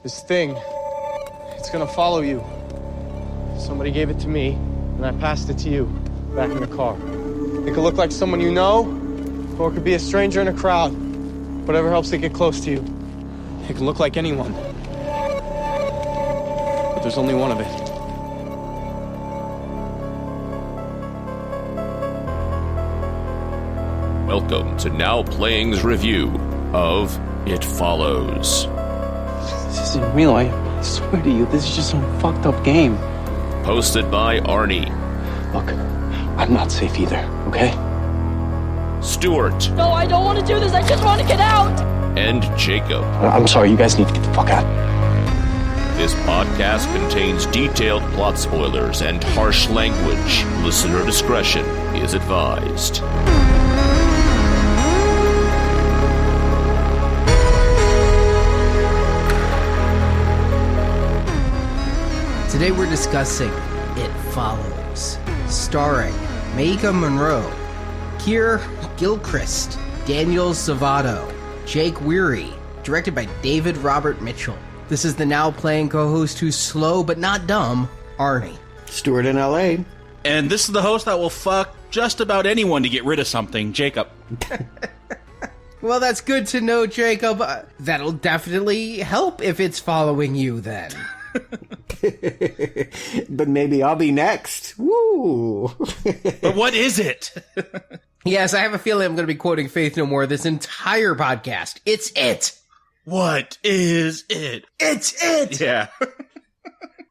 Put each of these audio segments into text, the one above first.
This thing, it's gonna follow you. Somebody gave it to me, and I passed it to you, back in the car. It could look like someone you know, or it could be a stranger in a crowd. Whatever helps it get close to you. It can look like anyone. But there's only one of it. Welcome to Now Playing's review of It Follows. This isn't real, I swear to you, this is just some fucked up game. Hosted by Arnie. Look, I'm not safe either, okay? Stuart. No, I don't want to do this, I just want to get out! And Jakob. I'm sorry, you guys need to get the fuck out. This podcast contains detailed plot spoilers and harsh language. Listener discretion is advised. Today we're discussing It Follows, starring Maika Monroe, Keir Gilchrist, Daniel Zavato, Jake Weary, directed by David Robert Mitchell. This is the Now Playing co-host who's slow but not dumb, Arnie. Stuart in L.A. And this is the host that will fuck just about anyone to get rid of something, Jakob. Well, that's good to know, Jacob. That'll definitely help if it's following you, then. But maybe I'll be next. Woo! But what is it? Yes, I have a feeling I'm going to be quoting Faith No More this entire podcast. It's it! What is it? It's it! Yeah.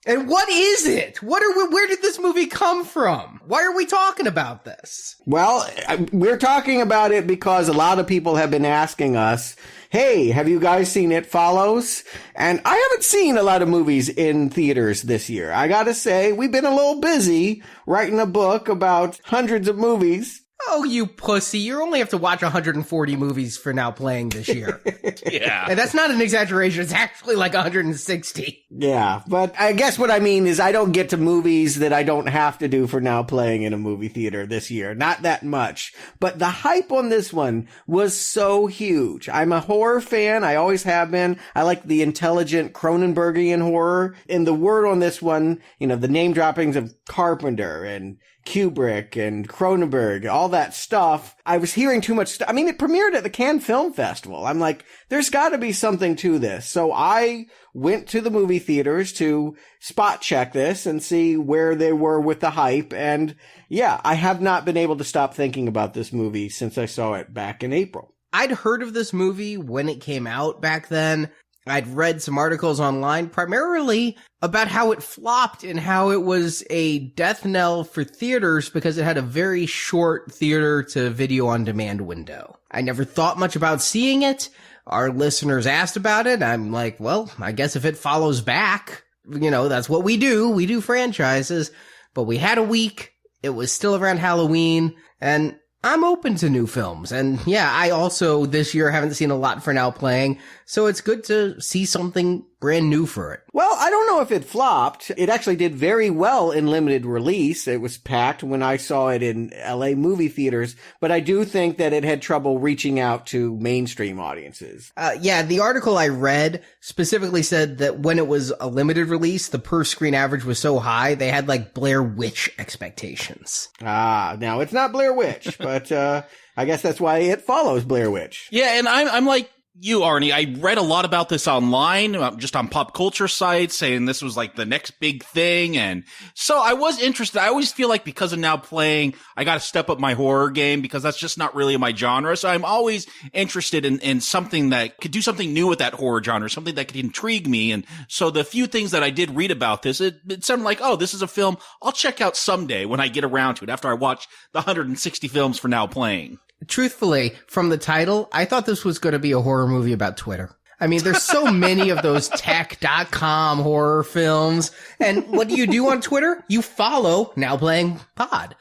And what is it? Where did this movie come from? Why are we talking about this? Well, we're talking about it because a lot of people have been asking us, hey, have you guys seen It Follows? And I haven't seen a lot of movies in theaters this year. I gotta say, we've been a little busy writing a book about hundreds of movies. Oh, you pussy. You only have to watch 140 movies for Now Playing this year. Yeah. And that's not an exaggeration. It's actually like 160. Yeah, but I guess what I mean is I don't get to movies that I don't have to do for Now Playing in a movie theater this year. Not that much. But the hype on this one was so huge. I'm a horror fan. I always have been. I like the intelligent Cronenbergian horror. And the word on this one, you know, the name droppings of Carpenter and Kubrick and Cronenberg, all that stuff. I was hearing too much stuff. I mean, it premiered at the Cannes Film Festival. I'm like, there's got to be something to this. So I went to the movie theaters to spot check this and see where they were with the hype. And yeah, I have not been able to stop thinking about this movie since I saw it back in April. I'd heard of this movie when it came out back then. I'd read some articles online primarily about how it flopped and how it was a death knell for theaters because it had a very short theater to video on demand window. I never thought much about seeing it. Our listeners asked about it. I'm like, well, I guess if it follows back, you know, that's what we do. We do franchises, but we had a week. It was still around Halloween, and I'm open to new films. And yeah, I also this year haven't seen a lot for Now Playing, so it's good to see something brand new for it. Well, I don't know if it flopped. It actually did very well in limited release. It was packed when I saw it in LA movie theaters, but I do think that it had trouble reaching out to mainstream audiences. Yeah, the article I read specifically said that when it was a limited release, the per screen average was so high, they had like Blair Witch expectations. Ah, now it's not Blair Witch, but I guess that's why It Follows Blair Witch. Yeah, and I'm like you, Arnie. I read a lot about this online, just on pop culture sites, saying this was like the next big thing. And so I was interested. I always feel like because of Now Playing, I got to step up my horror game because that's just not really my genre. So I'm always interested in something that could do something new with that horror genre, something that could intrigue me. And so the few things that I did read about this, it sounded like, oh, this is a film I'll check out someday when I get around to it after I watch the 160 films for Now Playing. Truthfully, from the title, I thought this was going to be a horror movie about Twitter. I mean, there's so many of those tech.com horror films. And what do you do on Twitter? You follow Now Playing Pod.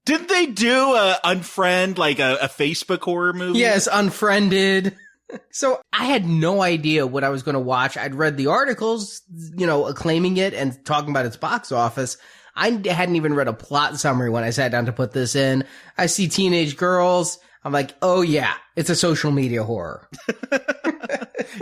Didn't they do Unfriend, like a Facebook horror movie? Yes, Unfriended. So I had no idea what I was going to watch. I'd read the articles, you know, acclaiming it and talking about its box office. I hadn't even read a plot summary when I sat down to put this in. I see teenage girls. I'm like, oh yeah, it's a social media horror.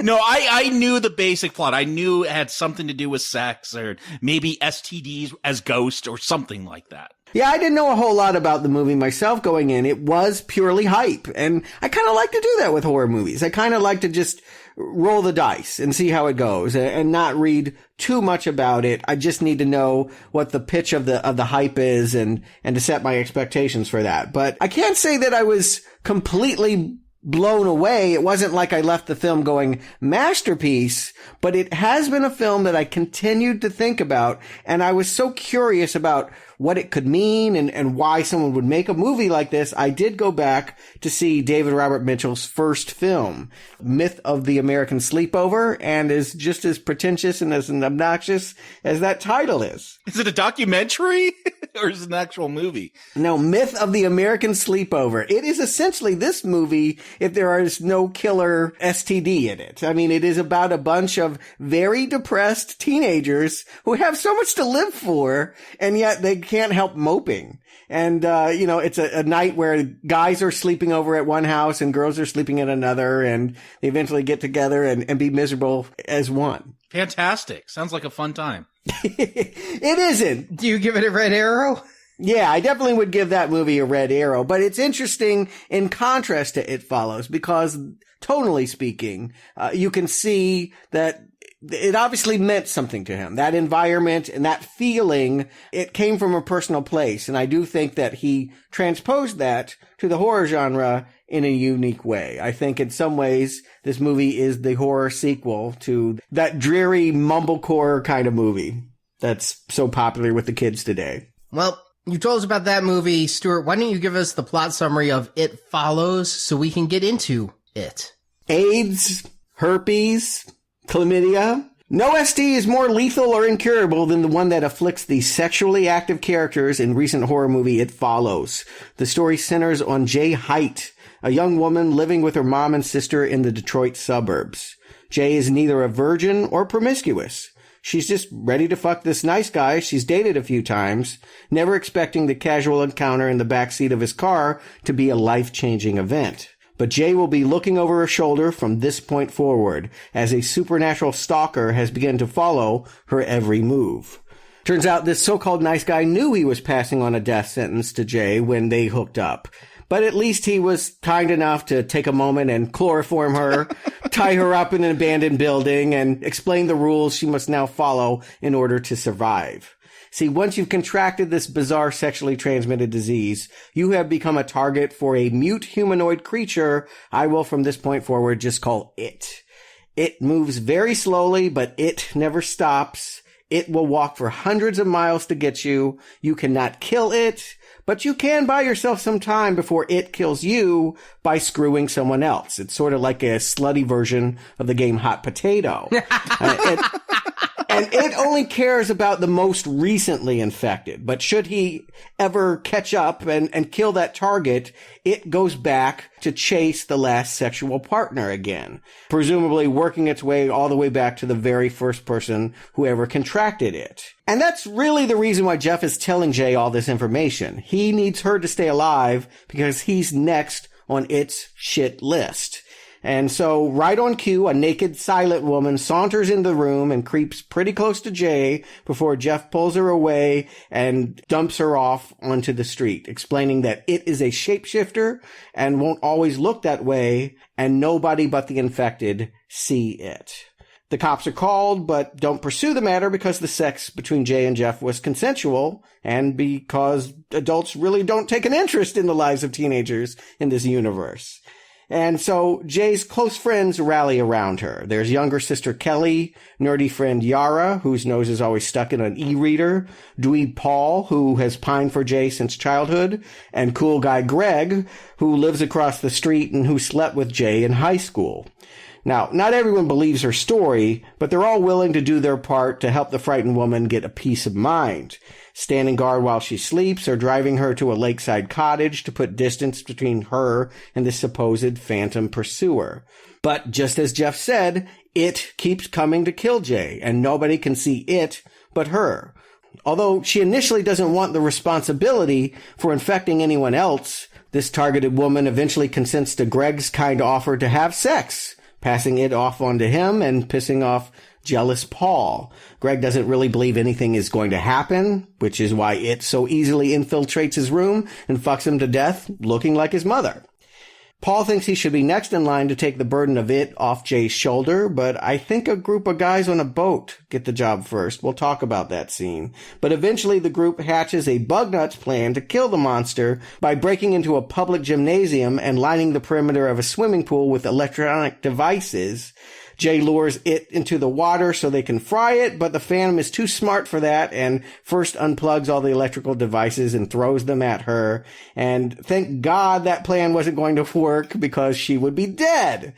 No, I knew the basic plot. I knew it had something to do with sex or maybe STDs as ghosts or something like that. Yeah, I didn't know a whole lot about the movie myself going in. It was purely hype. And I kind of like to do that with horror movies. I kind of like to just roll the dice and see how it goes and not read too much about it. I just need to know what the pitch of the hype is and to set my expectations for that. But I can't say that I was completely blown away. It wasn't like I left the film going masterpiece, but it has been a film that I continued to think about. And I was so curious about what it could mean and why someone would make a movie like this. I did go back to see David Robert Mitchell's first film, Myth of the American Sleepover, and is just as pretentious and as obnoxious as that title is. Is it a documentary or is it an actual movie? No, Myth of the American Sleepover. It is essentially this movie if there is no killer STD in it. I mean, it is about a bunch of very depressed teenagers who have so much to live for, and yet they can't help moping. And, it's a night where guys are sleeping over at one house and girls are sleeping at another, and they eventually get together and be miserable as one. Fantastic. Sounds like a fun time. It isn't. Do you give it a red arrow? Yeah, I definitely would give that movie a red arrow, but it's interesting in contrast to It Follows because tonally speaking, you can see that it obviously meant something to him. That environment and that feeling, it came from a personal place. And I do think that he transposed that to the horror genre in a unique way. I think in some ways, this movie is the horror sequel to that dreary mumblecore kind of movie that's so popular with the kids today. Well, you told us about that movie, Stuart. Why don't you give us the plot summary of It Follows so we can get into it? AIDS, herpes, chlamydia. No ST is more lethal or incurable than the one that afflicts the sexually active characters in recent horror movie It Follows. The story centers on Jay Height, a young woman living with her mom and sister in the Detroit suburbs. Jay is neither a virgin or promiscuous. She's just ready to fuck this nice guy she's dated a few times, never expecting the casual encounter in the backseat of his car to be a life-changing event. But Jay will be looking over her shoulder from this point forward, as a supernatural stalker has begun to follow her every move. Turns out this so-called nice guy knew he was passing on a death sentence to Jay when they hooked up. But at least he was kind enough to take a moment and chloroform her, tie her up in an abandoned building, and explain the rules she must now follow in order to survive. See, once you've contracted this bizarre sexually transmitted disease, you have become a target for a mute humanoid creature I will from this point forward just call It. It moves very slowly, but it never stops. It will walk for hundreds of miles to get you. You cannot kill it, but you can buy yourself some time before it kills you by screwing someone else. It's sort of like a slutty version of the game Hot Potato. And it only cares about the most recently infected. But should he ever catch up and kill that target, it goes back to chase the last sexual partner again, presumably working its way all the way back to the very first person who ever contracted it. And that's really the reason why Jeff is telling Jay all this information. He needs her to stay alive because he's next on its shit list. And so, right on cue, a naked, silent woman saunters into the room and creeps pretty close to Jay before Jeff pulls her away and dumps her off onto the street, explaining that it is a shapeshifter and won't always look that way, and nobody but the infected see it. The cops are called, but don't pursue the matter because the sex between Jay and Jeff was consensual, and because adults really don't take an interest in the lives of teenagers in this universe. And so Jay's close friends rally around her. There's younger sister Kelly, nerdy friend Yara, whose nose is always stuck in an e-reader, dweeb Paul, who has pined for Jay since childhood, and cool guy Greg, who lives across the street and who slept with Jay in high school. Now, not everyone believes her story, but they're all willing to do their part to help the frightened woman get a peace of mind, standing guard while she sleeps or driving her to a lakeside cottage to put distance between her and the supposed phantom pursuer. But just as Jeff said, it keeps coming to kill Jay, and nobody can see it but her. Although she initially doesn't want the responsibility for infecting anyone else, this targeted woman eventually consents to Greg's kind offer to have sex passing it off onto him and pissing off jealous Paul. Greg doesn't really believe anything is going to happen, which is why it so easily infiltrates his room and fucks him to death, looking like his mother. Paul thinks he should be next in line to take the burden of it off Jay's shoulder, but I think a group of guys on a boat get the job first. We'll talk about that scene. But eventually the group hatches a bug-nuts plan to kill the monster by breaking into a public gymnasium and lining the perimeter of a swimming pool with electronic devices. Jay lures it into the water so they can fry it, but the Phantom is too smart for that and first unplugs all the electrical devices and throws them at her. And thank God that plan wasn't going to work because she would be dead.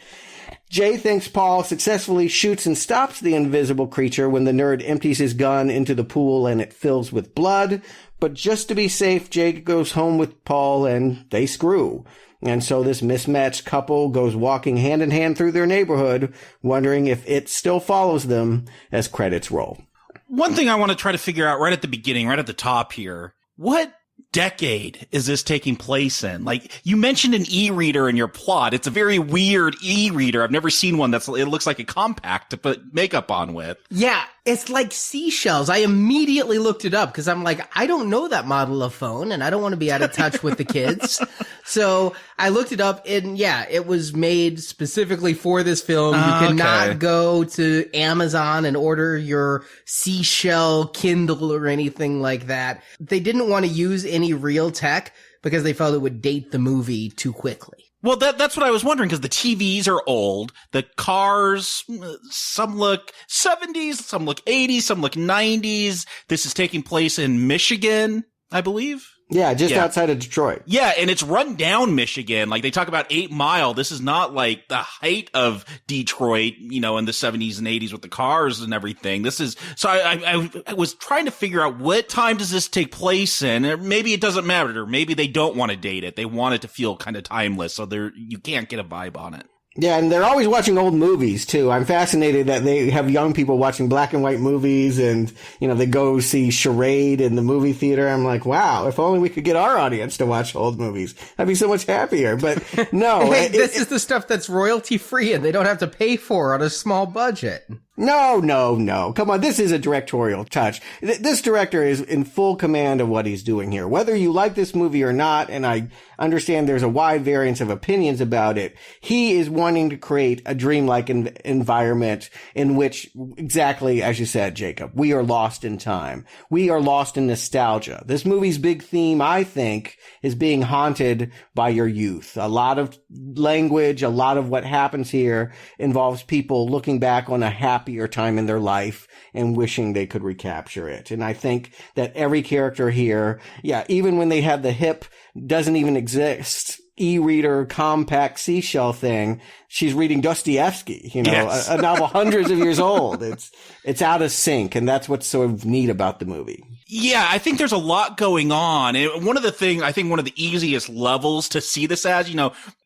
Jay thinks Paul successfully shoots and stops the invisible creature when the nerd empties his gun into the pool and it fills with blood. But just to be safe, Jay goes home with Paul and they screw. And so this mismatched couple goes walking hand in hand through their neighborhood, wondering if it still follows them as credits roll. One thing I want to try to figure out right at the beginning, right at the top here, what decade is this taking place in? Like, you mentioned an e-reader in your plot. It's a very weird e-reader. I've never seen one it looks like a compact to put makeup on with. Yeah, it's like seashells. I immediately looked it up because I'm like, I don't know that model of phone and I don't want to be out of touch with the kids. So I looked it up and yeah, it was made specifically for this film. You cannot go to Amazon and order your seashell Kindle or anything like that. They didn't want to use any real tech because they felt it would date the movie too quickly. Well, that's what I was wondering, because the TVs are old. The cars, some look 70s, some look 80s, some look 90s. This is taking place in Michigan, I believe. Yeah, just outside of Detroit. Yeah, and it's run down Michigan. Like, they talk about 8 Mile. This is not like the height of Detroit, in the 70s and 80s with the cars and everything. This is, so I was trying to figure out what time does this take place in. Or maybe it doesn't matter. Or maybe they don't want to date it. They want it to feel kind of timeless. So you can't get a vibe on it. Yeah, and they're always watching old movies, too. I'm fascinated that they have young people watching black and white movies and, they go see Charade in the movie theater. I'm like, wow, if only we could get our audience to watch old movies. I'd be so much happier. But no. Hey, this is the stuff that's royalty free and they don't have to pay for on a small budget. No. Come on, this is a directorial touch. This director is in full command of what he's doing here. Whether you like this movie or not, and I understand there's a wide variance of opinions about it, he is wanting to create a dreamlike environment in which, exactly as you said, Jacob, we are lost in time. We are lost in nostalgia. This movie's big theme, I think, is being haunted by your youth. A lot of language, a lot of what happens here involves people looking back on a happier time in their life and wishing they could recapture it. And I think that every character here, even when they have the hip, doesn't even exist, e-reader, compact seashell thing, she's reading Dostoevsky, Yes. a novel hundreds of years old. It's out of sync, and that's what's so neat about the movie. Yeah, I think there's a lot going on. And one of the easiest levels to see this as,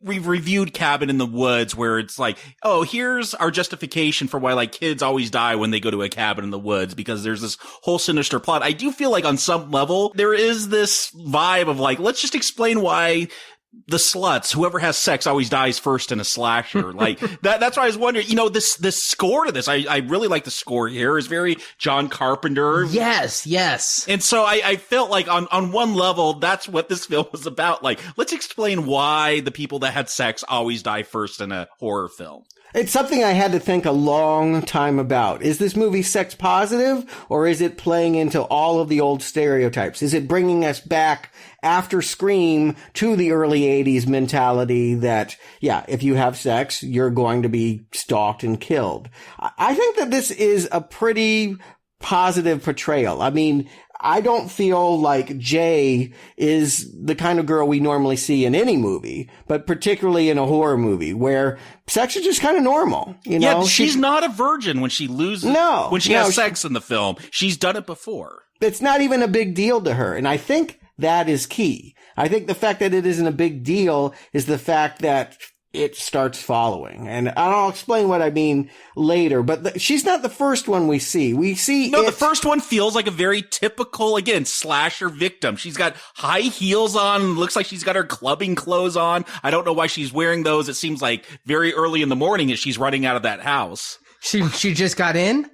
we've reviewed Cabin in the Woods, where it's like, oh, here's our justification for why, like, kids always die when they go to a cabin in the woods, because there's this whole sinister plot. I do feel like on some level, there is this vibe of like, let's just explain why the sluts, whoever has sex always dies first in a slasher. Like that's why I was wondering, this score to this, I really like the score here. It's very John Carpenter. Yes. And so I felt like on one level, that's what this film was about. Like, let's explain why the people that had sex always die first in a horror film. It's something I had to think a long time about. Is this movie sex positive, or is it playing into all of the old stereotypes? Is it bringing us back after Scream to the early 80s mentality that, if you have sex, you're going to be stalked and killed? I think that this is a pretty positive portrayal. I mean, I don't feel like Jay is the kind of girl we normally see in any movie, but particularly in a horror movie where sex is just kind of normal. Yeah, she's not a virgin when she loses. No. When she has sex in the film. She's done it before. It's not even a big deal to her. And I think that is key. I think the fact that it isn't a big deal is the fact that it starts following. And I'll explain what I mean later, but she's not the first one we see. The first one feels like a very typical, again, slasher victim. She's got high heels on, looks like she's got her clubbing clothes on. I don't know why she's wearing those. It seems like very early in the morning as she's running out of that house. She just got in?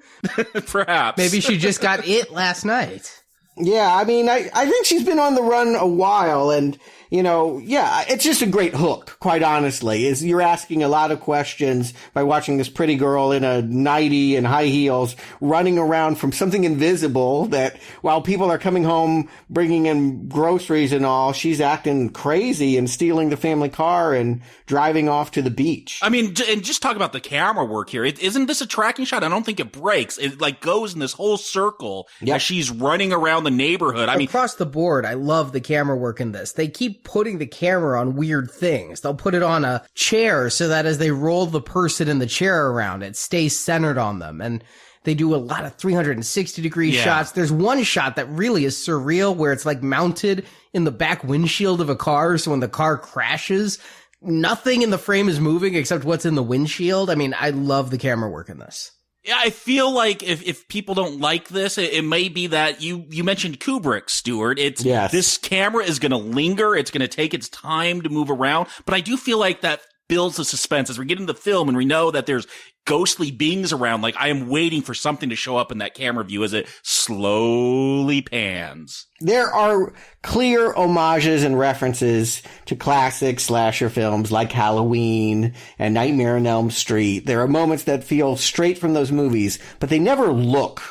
Perhaps. Maybe she just got it last night. Yeah, I mean, I think she's been on the run a while, and, it's just a great hook, quite honestly, is you're asking a lot of questions by watching this pretty girl in a nightie and high heels running around from something invisible that while people are coming home, bringing in groceries and all, she's acting crazy and stealing the family car and driving off to the beach. I mean, and just talk about the camera work here. Isn't this a tracking shot? I don't think it breaks. It goes in this whole circle as she's running around the neighborhood. I mean, across the board, I love the camera work in this. They keep putting the camera on weird things. They'll put it on a chair so that as they roll the person in the chair around, it stays centered on them. And they do a lot of 360-degree shots. There's one shot that really is surreal where it's like mounted in the back windshield of a car. So when the car crashes, nothing in the frame is moving except what's in the windshield. I mean, I love the camera work in this. Yeah, I feel like if people don't like this, it may be that you mentioned Kubrick, Stuart. This camera is going to linger. It's going to take its time to move around. But I do feel like that builds the suspense as we get into the film and we know that there's ghostly beings around. Like I am waiting for something to show up in that camera view as it slowly pans. There are clear homages and references to classic slasher films like Halloween and Nightmare on Elm Street. There are moments that feel straight from those movies, but they never look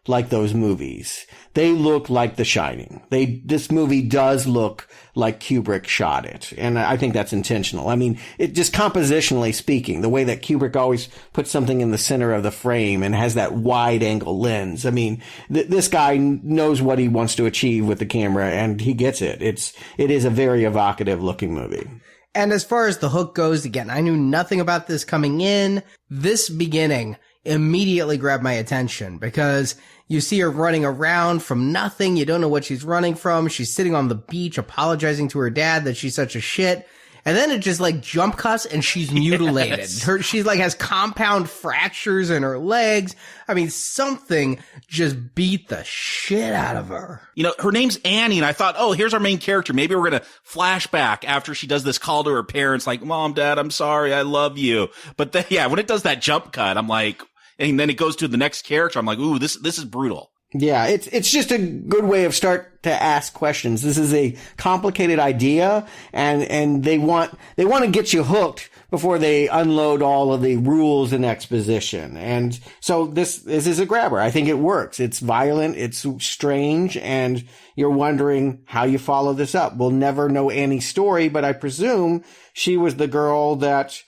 like those movies. They look like The Shining. This movie does look like Kubrick shot it. And I think that's intentional. I mean, it just compositionally speaking, the way that Kubrick always puts something in the center of the frame and has that wide angle lens. I mean, this guy knows what he wants to achieve with the camera and he gets it. It is a very evocative looking movie. And as far as the hook goes, again, I knew nothing about this coming in. This beginning immediately grabbed my attention because you see her running around from nothing. You don't know what she's running from. She's sitting on the beach apologizing to her dad that she's such a shit. And then it just like jump cuts and she's mutilated. Yes. She's like has compound fractures in her legs. I mean, something just beat the shit out of her. Her name's Annie, and I thought, oh, here's our main character. Maybe we're going to flashback after she does this call to her parents like, Mom, Dad, I'm sorry. I love you. But then, when it does that jump cut, I'm like, and then it goes to the next character. I'm like, ooh, this is brutal. Yeah, it's just a good way of start to ask questions. This is a complicated idea and they want to get you hooked before they unload all of the rules and exposition. And so this is a grabber. I think it works. It's violent, it's strange, and you're wondering how you follow this up. We'll never know Annie's story, but I presume she was the girl that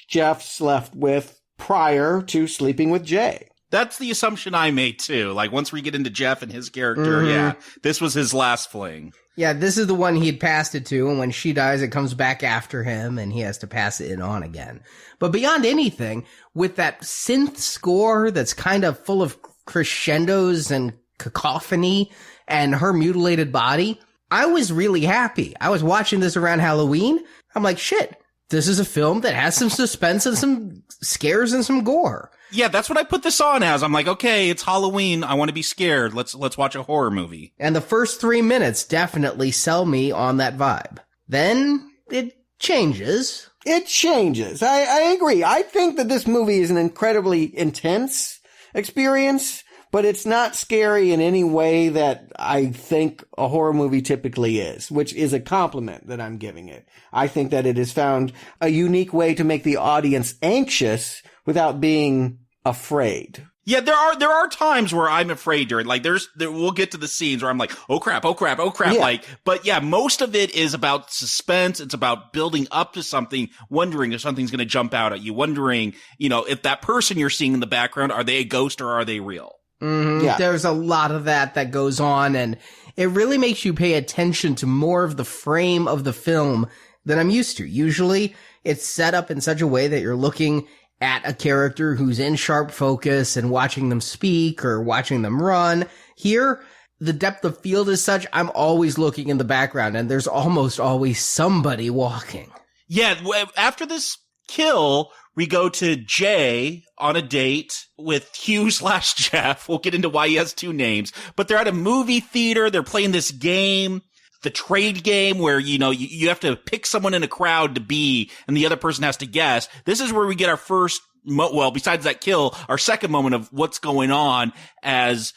Jeff slept with prior to sleeping with Jay. That's the assumption I made too. Like once we get into Jeff and his character, this was his last fling. Yeah, this is the one he'd passed it to, and when she dies, it comes back after him, and he has to pass it on again. But beyond anything, with that synth score that's kind of full of crescendos and cacophony, and her mutilated body, I was really happy. I was watching this around Halloween. I'm like, shit, this is a film that has some suspense and some scares and some gore. Yeah, that's what I put this on as. I'm like, okay, it's Halloween. I want to be scared. Let's watch a horror movie. And the first 3 minutes definitely sell me on that vibe. Then it changes. It changes. I agree. I think that this movie is an incredibly intense experience, but it's not scary in any way that I think a horror movie typically is, which is a compliment that I'm giving it. I think that it has found a unique way to make the audience anxious without being afraid. Yeah, there are times where I'm afraid during, like, we'll get to the scenes where I'm like, oh crap. Yeah. Like, but yeah, most of it is about suspense. It's about building up to something, wondering if something's going to jump out at you, wondering, if that person you're seeing in the background, are they a ghost or are they real? Mm-hmm. Yeah. There's a lot of that goes on, and it really makes you pay attention to more of the frame of the film than I'm used to. Usually it's set up in such a way that you're looking at a character who's in sharp focus and watching them speak or watching them run. Here, the depth of field is such, I'm always looking in the background and there's almost always somebody walking. Yeah, after this kill, we go to Jay on a date with Hugh/Jeff. We'll get into why he has two names, but they're at a movie theater. They're playing this game, the trade game, where, you have to pick someone in a crowd to be, and the other person has to guess. This is where we get our first, besides that kill, our second moment of what's going on, as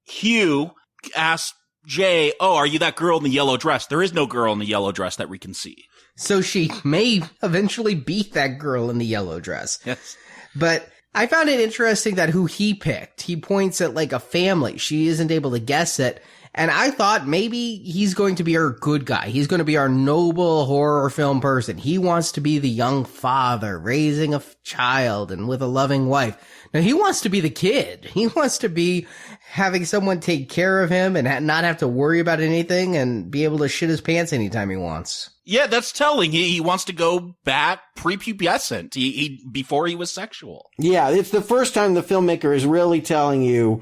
Hugh asks Jay, "Oh, are you that girl in the yellow dress?" There is no girl in the yellow dress that we can see. So she may eventually beat that girl in the yellow dress. Yes. But I found it interesting that who he picked. He points at like a family. She isn't able to guess it. And I thought maybe he's going to be our good guy. He's going to be our noble horror film person. He wants to be the young father raising a child and with a loving wife. Now he wants to be the kid. He wants to be having someone take care of him and not have to worry about anything and be able to shit his pants anytime he wants. Yeah, that's telling. He wants to go back prepubescent. Before he was sexual. Yeah, it's the first time the filmmaker is really telling you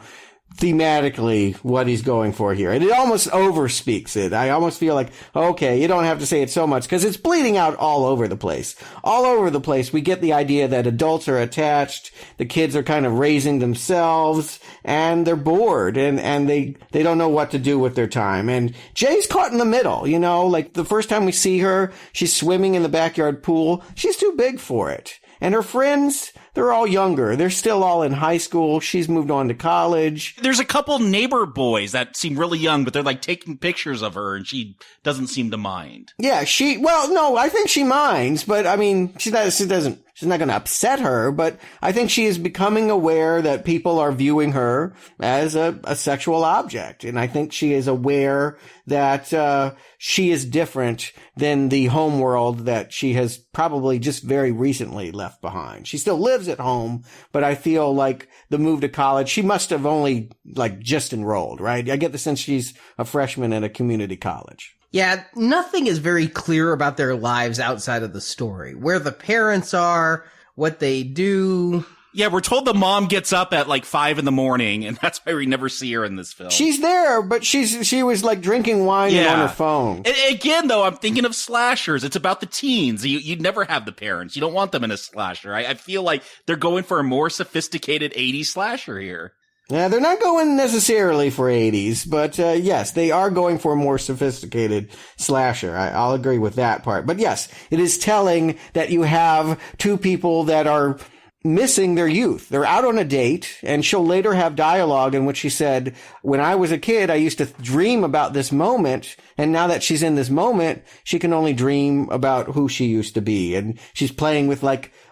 thematically what he's going for here. And it almost overspeaks it. I almost feel like, okay, you don't have to say it so much because it's bleeding out all over the place. All over the place, we get the idea that adults are attached, the kids are kind of raising themselves, and they're bored, and they don't know what to do with their time. And Jay's caught in the middle, like the first time we see her, she's swimming in the backyard pool. She's too big for it. And her friends, they're all younger. They're still all in high school. She's moved on to college. There's a couple neighbor boys that seem really young, but they're like taking pictures of her and she doesn't seem to mind. Yeah, no, I think she minds, but I mean, she's not going to upset her, but I think she is becoming aware that people are viewing her as a sexual object. And I think she is aware that, she is different than the home world that she has probably just very recently left behind. She still lives at home, but I feel like the move to college, she must have only just enrolled, right? I get the sense she's a freshman at a community college. Yeah, nothing is very clear about their lives outside of the story. Where the parents are, what they do. Yeah, we're told the mom gets up at 5 a.m, and that's why we never see her in this film. She's there, but she was drinking wine and on her phone. And again, though, I'm thinking of slashers. It's about the teens. You never have the parents. You don't want them in a slasher. I feel like they're going for a more sophisticated 80s slasher here. Yeah, they're not going necessarily for 80s, but yes, they are going for a more sophisticated slasher. I'll agree with that part. But yes, it is telling that you have two people that are missing their youth. They're out on a date, and she'll later have dialogue in which she said, when I was a kid, I used to dream about this moment, and now that she's in this moment, she can only dream about who she used to be. And she's playing with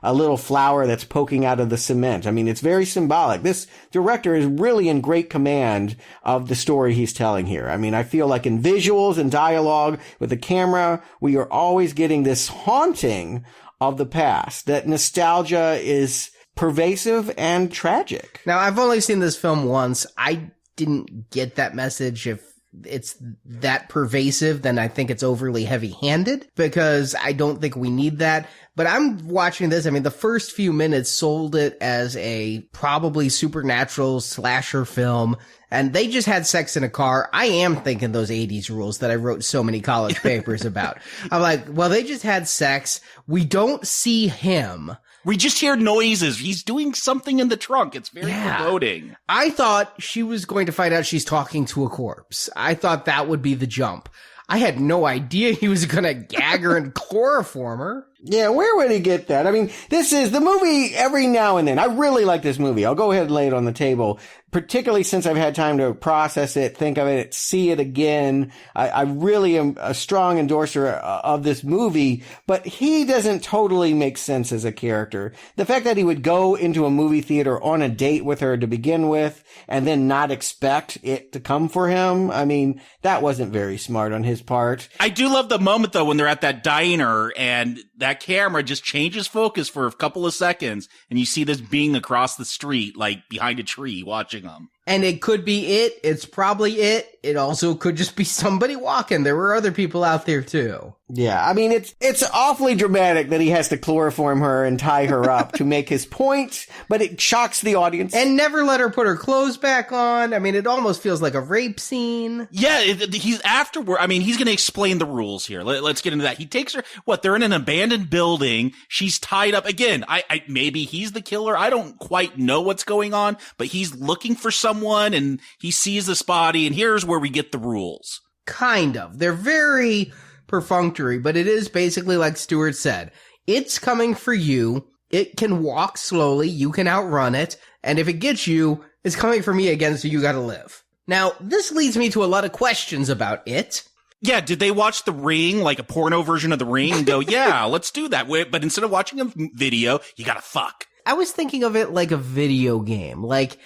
a little flower that's poking out of the cement. I mean, it's very symbolic. This director is really in great command of the story he's telling here. I mean, I feel like in visuals and dialogue with the camera, we are always getting this haunting of the past, that nostalgia is pervasive and tragic. Now, I've only seen this film once. I didn't get that message. If it's that pervasive, then I think it's overly heavy-handed, because I don't think we need that. But I'm watching this. I mean, the first few minutes sold it as a probably supernatural slasher film, and they just had sex in a car. I am thinking those 80s rules that I wrote so many college papers about. I'm like, well, they just had sex. We don't see him. We just hear noises. He's doing something in the trunk. It's very foreboding. I thought she was going to find out she's talking to a corpse. I thought that would be the jump. I had no idea he was going to gag her and chloroform her. Yeah, where would he get that? I mean, this is the movie every now and then. I really like this movie. I'll go ahead and lay it on the table, particularly since I've had time to process it, think of it, see it again. I really am a strong endorser of this movie, but he doesn't totally make sense as a character. The fact that he would go into a movie theater on a date with her to begin with and then not expect it to come for him, I mean, that wasn't very smart on his part. I do love the moment, though, when they're at that diner and that camera just changes focus for a couple of seconds and you see this being across the street, behind a tree, watching them. And it could be it. It's probably it. It also could just be somebody walking. There were other people out there too. Yeah, I mean, it's awfully dramatic that he has to chloroform her and tie her up to make his point, but it shocks the audience. And never let her put her clothes back on. I mean, it almost feels like a rape scene. Yeah, he's afterward. I mean, he's going to explain the rules here. Let's get into that. He takes her, they're in an abandoned building. She's tied up. Again, maybe he's the killer. I don't quite know what's going on, but he's looking for someone and he sees this body, and here's where we get the rules. Kind of. They're very perfunctory, but it is basically like Stuart said. It's coming for you. It can walk slowly. You can outrun it. And if it gets you, it's coming for me again, so you gotta live. Now, this leads me to a lot of questions about it. Yeah, did they watch The Ring, like a porno version of The Ring, and go, yeah, let's do that. But instead of watching a video, you gotta fuck. I was thinking of it like a video game. Like,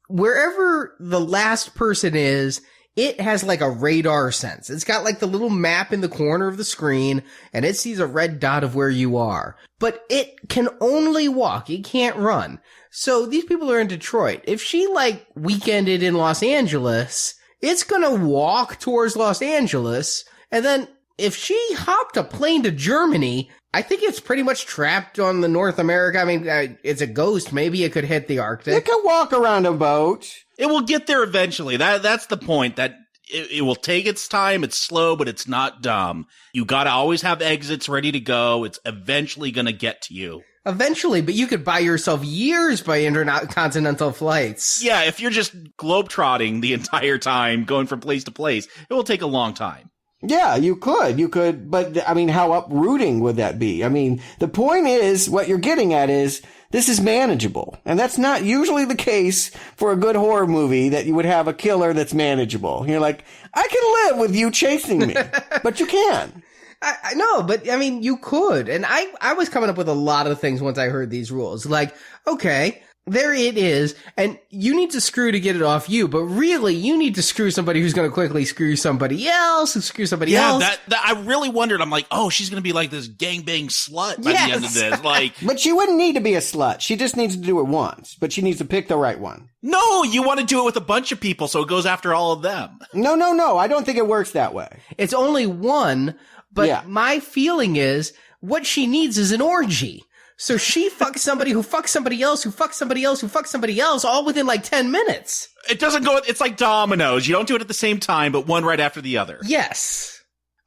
wherever the last person is, it has like a radar sense. It's got like the little map in the corner of the screen, and it sees a red dot of where you are. But it can only walk. It can't run. So these people are in Detroit. If she like weekended in Los Angeles, it's gonna walk towards Los Angeles. And then if she hopped a plane to Germany, I think it's pretty much trapped on the North America. I mean, it's a ghost. Maybe it could hit the Arctic. It can walk around a boat. It will get there eventually. That's the point. That it will take its time. It's slow, but it's not dumb. You gotta always have exits ready to go. It's eventually gonna get to you. Eventually, but you could buy yourself years by intercontinental flights. Yeah, if you're just globetrotting the entire time, going from place to place, it will take a long time. Yeah, you could, but I mean, how uprooting would that be? I mean, the point is, what you're getting at is, this is manageable. And that's not usually the case for a good horror movie, that you would have a killer that's manageable. You're like, I can live with you chasing me, but you can. I know, but I mean, you could. And I was coming up with a lot of things once I heard these rules. Like, okay, there it is, and you need to screw to get it off you, but really, you need to screw somebody who's going to quickly screw somebody else, else. Yeah, that I really wondered. I'm like, oh, she's going to be like this gangbang slut by the end of this. Like, but she wouldn't need to be a slut. She just needs to do it once, but she needs to pick the right one. No, you want to do it with a bunch of people, so it goes after all of them. No. I don't think it works that way. It's only one, but yeah. My feeling is what she needs is an orgy. So she fucks somebody who fucks somebody else, who fucks somebody else, who fucks somebody else, all within like 10 minutes. It doesn't go, it's like dominoes. You don't do it at the same time, but one right after the other. Yes.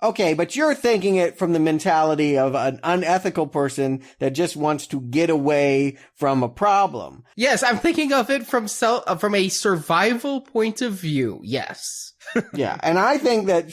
Okay, but you're thinking it from the mentality of an unethical person that just wants to get away from a problem. Yes, I'm thinking of it from a survival point of view. Yes. Yeah, and I think that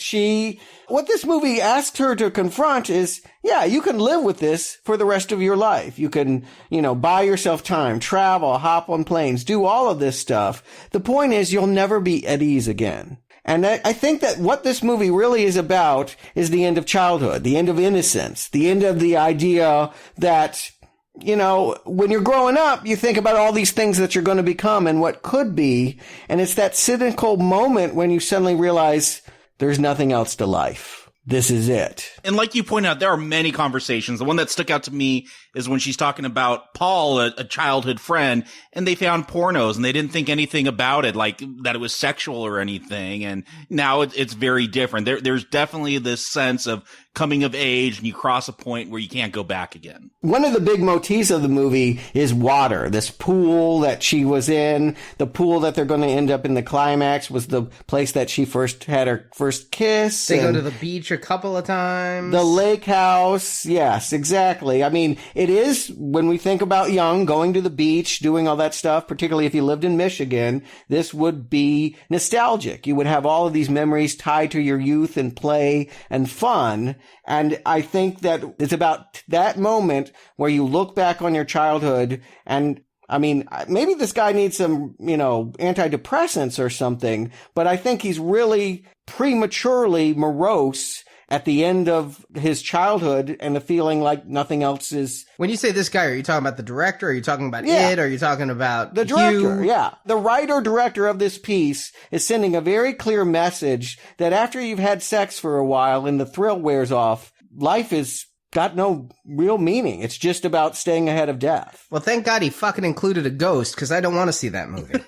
what this movie asked her to confront is, yeah, you can live with this for the rest of your life. You can, buy yourself time, travel, hop on planes, do all of this stuff. The point is, you'll never be at ease again. And I think that what this movie really is about is the end of childhood, the end of innocence, the end of the idea that, when you're growing up, you think about all these things that you're going to become and what could be. And it's that cynical moment when you suddenly realize there's nothing else to life. This is it. And like you pointed out, there are many conversations. The one that stuck out to me is when she's talking about Paul, a childhood friend, and they found pornos and they didn't think anything about it, like that it was sexual or anything. And now it's very different. There's definitely this sense of coming of age, and you cross a point where you can't go back again. One of the big motifs of the movie is water. This pool that she was in, the pool that they're going to end up in the climax was the place that she first had her first kiss. They go to the beach a couple of times. The lake house. Yes, exactly. I mean, it is, when we think about young, going to the beach, doing all that stuff, particularly if you lived in Michigan, this would be nostalgic. You would have all of these memories tied to your youth and play and fun. And I think that it's about that moment where you look back on your childhood and, I mean, maybe this guy needs some, antidepressants or something, but I think he's really prematurely morose at the end of his childhood and the feeling like nothing else is. When you say this guy, are you talking about the director? Are you talking about it? Or are you talking about the director? Hugh? Yeah. The writer-director of this piece is sending a very clear message that after you've had sex for a while and the thrill wears off, life is got no real meaning. It's just about staying ahead of death. Well, thank God he fucking included a ghost, because I don't want to see that movie.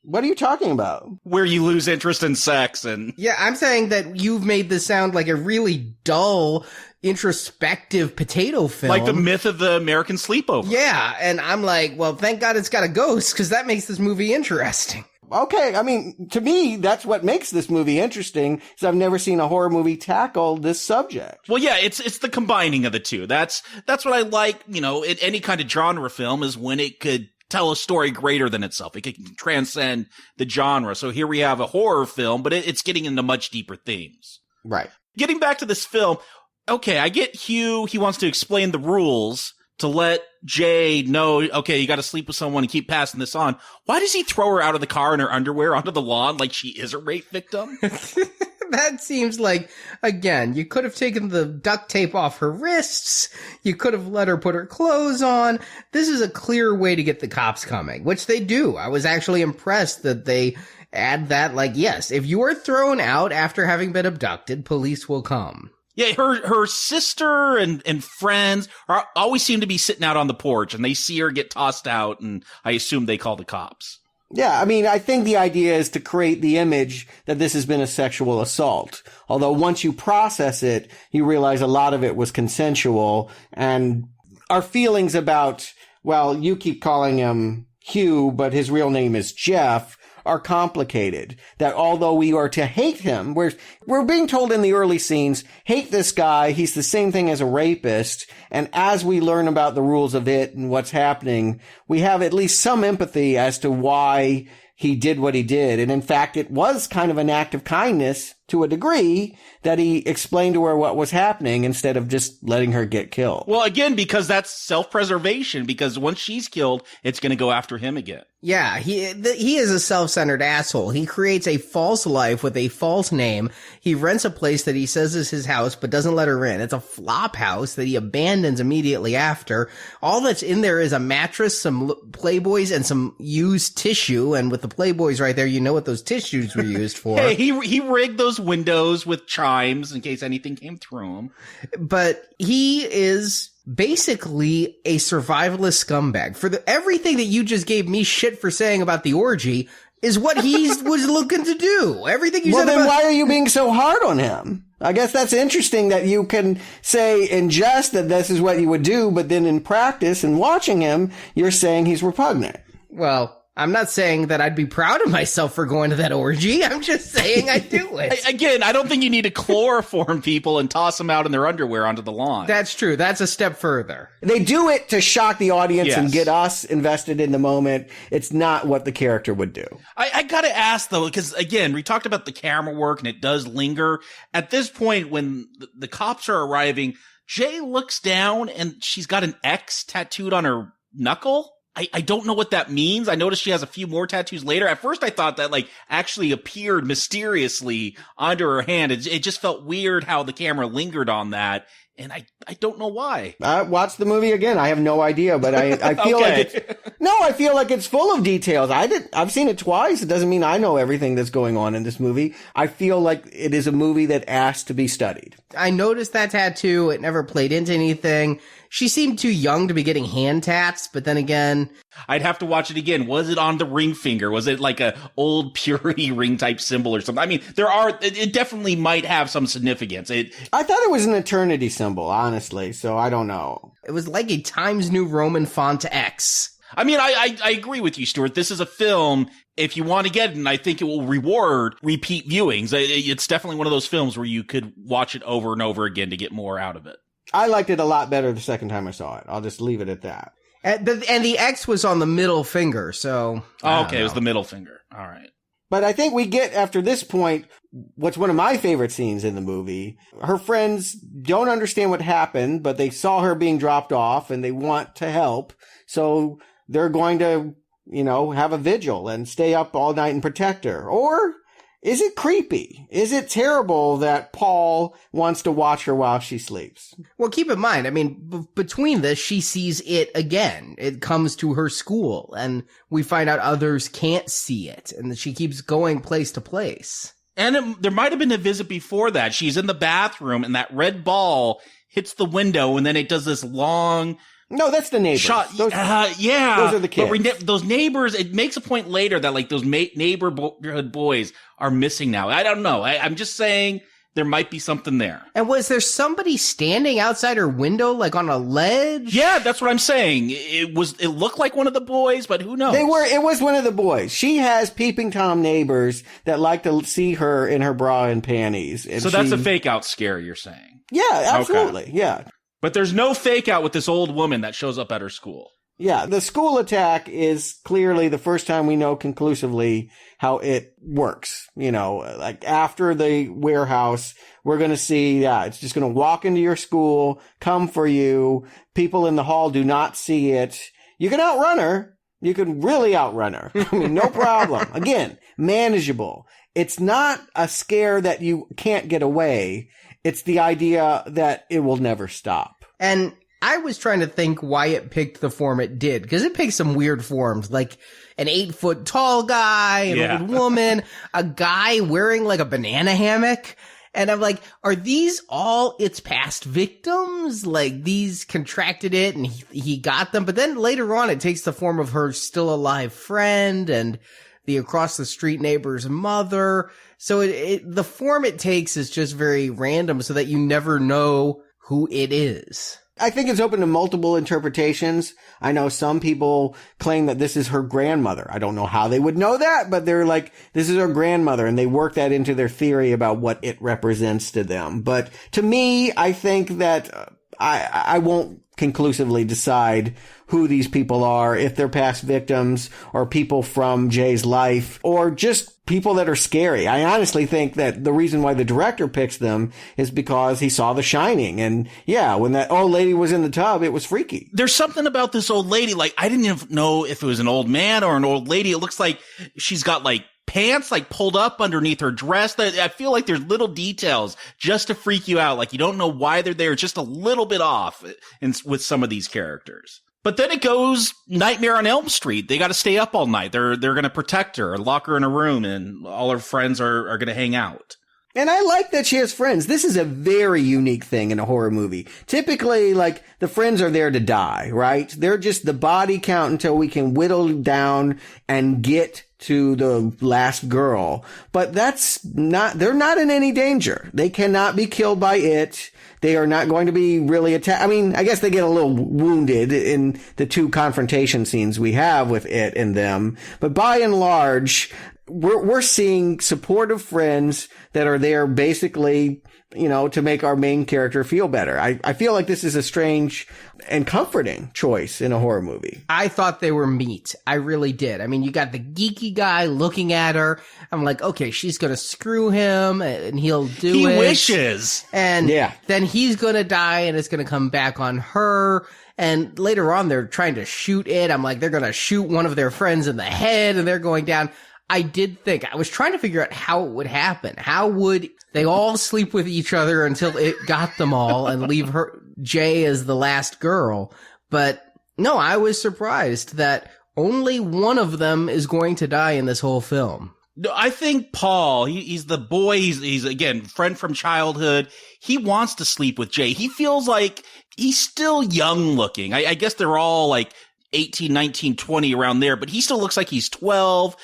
What are you talking about? Where you lose interest in sex and... Yeah, I'm saying that you've made this sound like a really dull, introspective potato film. Like the myth of the American sleepover. Yeah, and I'm like, well, thank God it's got a ghost, because that makes this movie interesting. Okay, I mean, to me, that's what makes this movie interesting, is I've never seen a horror movie tackle this subject. Well, yeah, it's the combining of the two. That's what I like, in any kind of genre film, is when it could tell a story greater than itself. It can transcend the genre. So here we have a horror film, but it's getting into much deeper themes. Right. Getting back to this film, okay, I get Hugh, he wants to explain the rules to let Jay know, okay, you got to sleep with someone and keep passing this on. Why does he throw her out of the car in her underwear onto the lawn like she is a rape victim? That seems like, again, you could have taken the duct tape off her wrists. You could have let her put her clothes on. This is a clear way to get the cops coming, which they do. I was actually impressed that they add that, like, yes, if you are thrown out after having been abducted, police will come. Yeah, her sister and friends always seem to be sitting out on the porch, and they see her get tossed out, and I assume they call the cops. Yeah, I mean, I think the idea is to create the image that this has been a sexual assault. Although once you process it, you realize a lot of it was consensual, and our feelings about, well, you keep calling him Hugh, but his real name is Jeff, are complicated. That although we are to hate him, we're being told in the early scenes, hate this guy, he's the same thing as a rapist, and as we learn about the rules of it and what's happening, we have at least some empathy as to why he did what he did. And in fact, it was kind of an act of kindness to a degree that he explained to her what was happening instead of just letting her get killed. Well, again, because that's self-preservation, because once she's killed, it's going to go after him again. Yeah, he is a self-centered asshole. He creates a false life with a false name. He rents a place that he says is his house, but doesn't let her in. It's a flop house that he abandons immediately after. All that's in there is a mattress, some Playboys, and some used tissue. And with the Playboys right there, you know what those tissues were used for. Hey, he rigged those windows with chimes in case anything came through them. But he is basically a survivalist scumbag. For everything that you just gave me shit for saying about the orgy is what he was looking to do. Everything you said then about— why are you being so hard on him? I guess that's interesting that you can say in jest that this is what you would do, but then in practice and watching him, you're saying he's repugnant. Well, I'm not saying that I'd be proud of myself for going to that orgy. I'm just saying I do it. Again, I don't think you need to chloroform people and toss them out in their underwear onto the lawn. That's true. That's a step further. They do it to shock the audience Yes. and get us invested in the moment. It's not what the character would do. I gotta ask though, because again, we talked about the camera work and it does linger. At this point, when the cops are arriving, Jay looks down and she's got an X tattooed on her knuckle. I don't know what that means. I noticed she has a few more tattoos later. At first, I thought that actually appeared mysteriously onto her hand. It just felt weird how the camera lingered on that. And I don't know why. Watch the movie again. I have no idea, but I feel Okay. I feel like it's full of details. I've seen it twice. It doesn't mean I know everything that's going on in this movie. I feel like it is a movie that asks to be studied. I noticed that tattoo. It never played into anything. She seemed too young to be getting hand tats, but then again, I'd have to watch it again. Was it on the ring finger? Was it like a old purity ring type symbol or something? I mean, it definitely might have some significance. I thought it was an eternity symbol, honestly, so I don't know. it was like a Times New Roman font X. I mean, I agree with you, Stuart. This is a film, if you want to get it, and I think it will reward repeat viewings. It's definitely one of those films where you could watch it over and over again to get more out of it. I liked it a lot better the second time I saw it. I'll just leave it at that. And the X was on the middle finger, so... Oh, okay, it was the middle finger. All right. But I think we get, after this point, what's one of my favorite scenes in the movie. Her friends don't understand what happened, but they saw her being dropped off and they want to help. So they're going to, have a vigil and stay up all night and protect her. Or is it creepy? Is it terrible that Paul wants to watch her while she sleeps? Well, keep in mind, I mean, between this, she sees it again. It comes to her school, and we find out others can't see it, and she keeps going place to place. And there might have been a visit before that. She's in the bathroom, and that red ball hits the window, and then it does this long No, that's the neighbors. Yeah. Those are the kids. But those neighbors, it makes a point later that like those neighborhood boys are missing now. I don't know. I'm just saying there might be something there. And was there somebody standing outside her window, like on a ledge? Yeah, that's what I'm saying. It looked like one of the boys, but who knows? It was one of the boys. She has peeping Tom neighbors that like to see her in her bra and panties. And so that's a fake out scare, you're saying? Yeah, absolutely. Okay. Yeah. But there's no fake out with this old woman that shows up at her school. Yeah, the school attack is clearly the first time we know conclusively how it works. You know, like after the warehouse, we're going to see, it's just going to walk into your school, come for you. People in the hall do not see it. You can outrun her. You can really outrun her. I mean, no problem. Again, manageable. It's not a scare that you can't get away. It's the idea that it will never stop. And I was trying to think why it picked the form it did, because it picked some weird forms, like an 8-foot tall guy, an old woman, a guy wearing like a banana hammock. And I'm like, are these all its past victims? Like these contracted it and he got them. But then later on, it takes the form of her still alive friend and the across the street neighbor's mother. So the form it takes is just very random so that you never know who it is. I think it's open to multiple interpretations. I know some people claim that this is her grandmother. I don't know how they would know that, but they're like, this is her grandmother, and they work that into their theory about what it represents to them. But to me, I think that I won't conclusively decide who these people are, if they're past victims or people from Jay's life or just people that are scary. I honestly think that the reason why the director picks them is because he saw The Shining. And yeah, when that old lady was in the tub, it was freaky. There's something about this old lady. Like, I didn't even know if it was an old man or an old lady. It looks like she's got like pants like pulled up underneath her dress. I feel like there's little details just to freak you out. Like you don't know why they're there. It's just a little bit off with some of these characters. But then it goes Nightmare on Elm Street. They got to stay up all night. They're going to protect her, lock her in a room, and all her friends are going to hang out. And I like that she has friends. This is a very unique thing in a horror movie. Typically, like, the friends are there to die, right? They're just the body count until we can whittle down and get to the last girl. But they're not in any danger. They cannot be killed by it. They are not going to be really attacked. I mean, I guess they get a little wounded in the 2 confrontation scenes we have with it and them. But by and large, we're seeing supportive friends that are there basically, you know, to make our main character feel better. I feel like this is a strange and comforting choice in a horror movie. I thought they were meat. I really did. I mean, you got the geeky guy looking at her. I'm like, okay, she's going to screw him and he'll do it. He wishes. And then he's going to die and it's going to come back on her. And later on, they're trying to shoot it. I'm like, they're going to shoot one of their friends in the head and they're going down. I was trying to figure out how it would happen. How would they all sleep with each other until it got them all and leave Jay as the last girl? But no, I was surprised that only one of them is going to die in this whole film. No, I think Paul, he's the boy. He's again, friend from childhood. He wants to sleep with Jay. He feels like he's still young looking. I guess they're all like 18, 19, 20 around there, but he still looks like he's 12.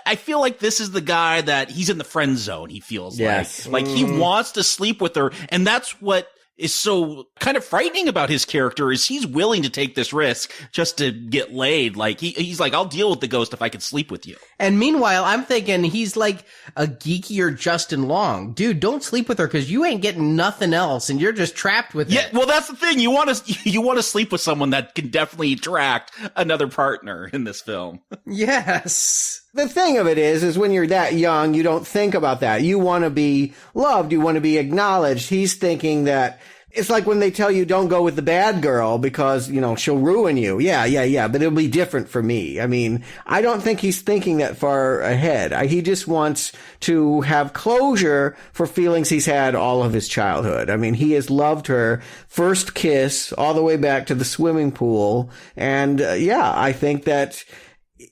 I feel like this is the guy that he's in the friend zone. He feels like he wants to sleep with her. And that's what is so kind of frightening about his character is he's willing to take this risk just to get laid. Like he's like, I'll deal with the ghost if I can sleep with you. And meanwhile, I'm thinking he's like a geekier Justin Long. Dude, don't sleep with her because you ain't getting nothing else and you're just trapped with it. Yeah, well, that's the thing. You want to sleep with someone that can definitely attract another partner in this film. Yes. The thing of it is when you're that young, you don't think about that. You want to be loved. You want to be acknowledged. He's thinking that it's like when they tell you don't go with the bad girl because, you know, she'll ruin you. Yeah. But it'll be different for me. I mean, I don't think he's thinking that far ahead. He just wants to have closure for feelings he's had all of his childhood. I mean, he has loved her first kiss all the way back to the swimming pool. And I think that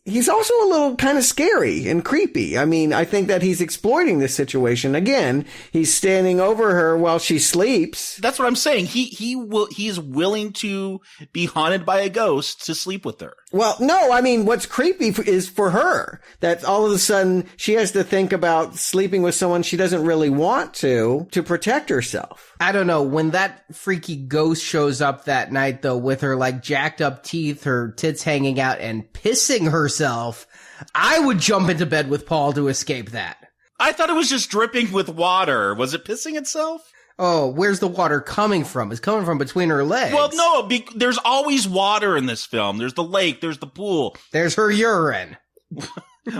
he's also a little kind of scary and creepy. I mean, I think that he's exploiting this situation. Again, he's standing over her while she sleeps. That's what I'm saying. He is willing to be haunted by a ghost to sleep with her. Well, no, I mean, what's creepy is for her that all of a sudden she has to think about sleeping with someone she doesn't really want to protect herself. I don't know. When that freaky ghost shows up that night, though, with her like jacked up teeth, her tits hanging out, and pissing herself, I would jump into bed with Paul to escape that. I thought it was just dripping with water. Was it pissing itself? Oh, where's the water coming from? It's coming from between her legs. Well, no, there's always water in this film. There's the lake, there's the pool. There's her urine.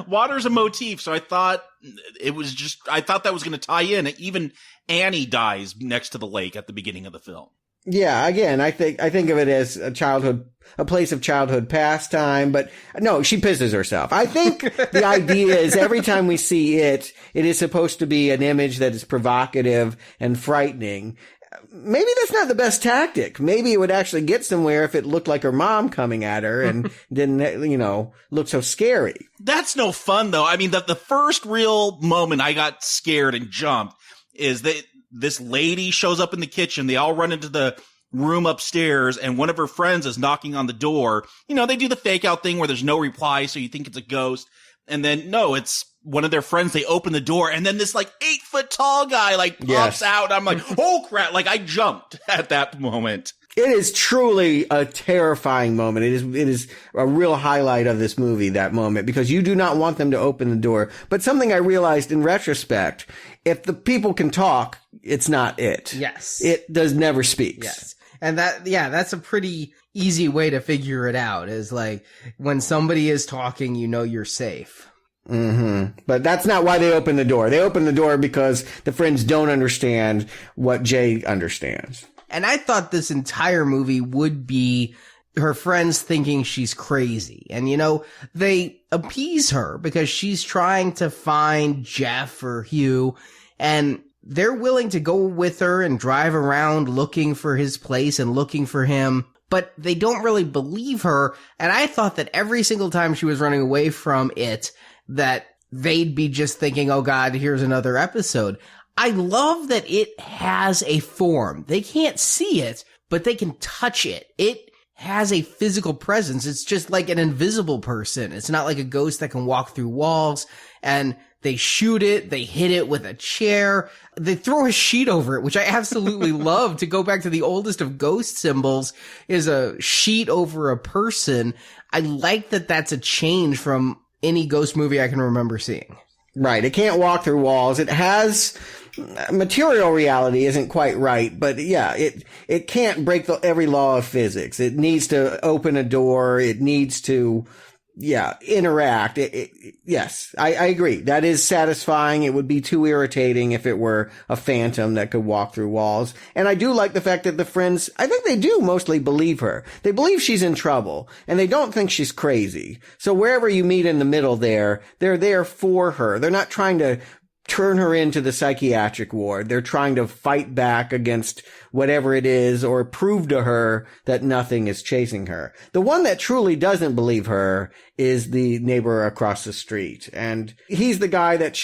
Water's a motif, so I thought that was going to tie in. Even Annie dies next to the lake at the beginning of the film. Yeah, again, I think of it as a place of childhood pastime, but no, she pisses herself. I think the idea is every time we see it is supposed to be an image that is provocative and frightening. Maybe that's not the best tactic. Maybe it would actually get somewhere if it looked like her mom coming at her and didn't, look so scary. That's no fun, though. I mean, the first real moment I got scared and jumped is that this lady shows up in the kitchen. They all run into the room upstairs, and one of her friends is knocking on the door. They do the fake out thing where there's no reply, so you think it's a ghost. And then, no, it's one of their friends. They open the door, and then this 8-foot tall guy pops out. I'm like, oh crap. I jumped at that moment. It is truly a terrifying moment. It is a real highlight of this movie, that moment, because you do not want them to open the door. But something I realized in retrospect, if the people can talk, it's not it. Yes. It never speaks. Yes. And that's a pretty easy way to figure it out, is when somebody is talking, you're safe. Mm-hmm. But that's not why they open the door. They open the door because the friends don't understand what Jay understands. And I thought this entire movie would be her friends thinking she's crazy. And, they appease her because she's trying to find Jeff or Hugh, and they're willing to go with her and drive around looking for his place and looking for him, but they don't really believe her. And I thought that every single time she was running away from it, that they'd be just thinking, oh God, here's another episode. I love that it has a form. They can't see it, but they can touch it. It has a physical presence. It's just like an invisible person. It's not like a ghost that can walk through walls. And they shoot it. They hit it with a chair. They throw a sheet over it, which I absolutely love. To go back to the oldest of ghost symbols is a sheet over a person. I like that that's a change from any ghost movie I can remember seeing. Right. It can't walk through walls. It has material reality isn't quite right, but yeah, it can't break every law of physics. It needs to open a door. It needs to, interact. Yes, I agree. That is satisfying. It would be too irritating if it were a phantom that could walk through walls. And I do like the fact that the friends, I think they do mostly believe her. They believe she's in trouble, and they don't think she's crazy. So wherever you meet in the middle there, they're there for her. They're not trying to turn her into the psychiatric ward. They're trying to fight back against whatever it is or prove to her that nothing is chasing her. The one that truly doesn't believe her is the neighbor across the street. And he's the guy that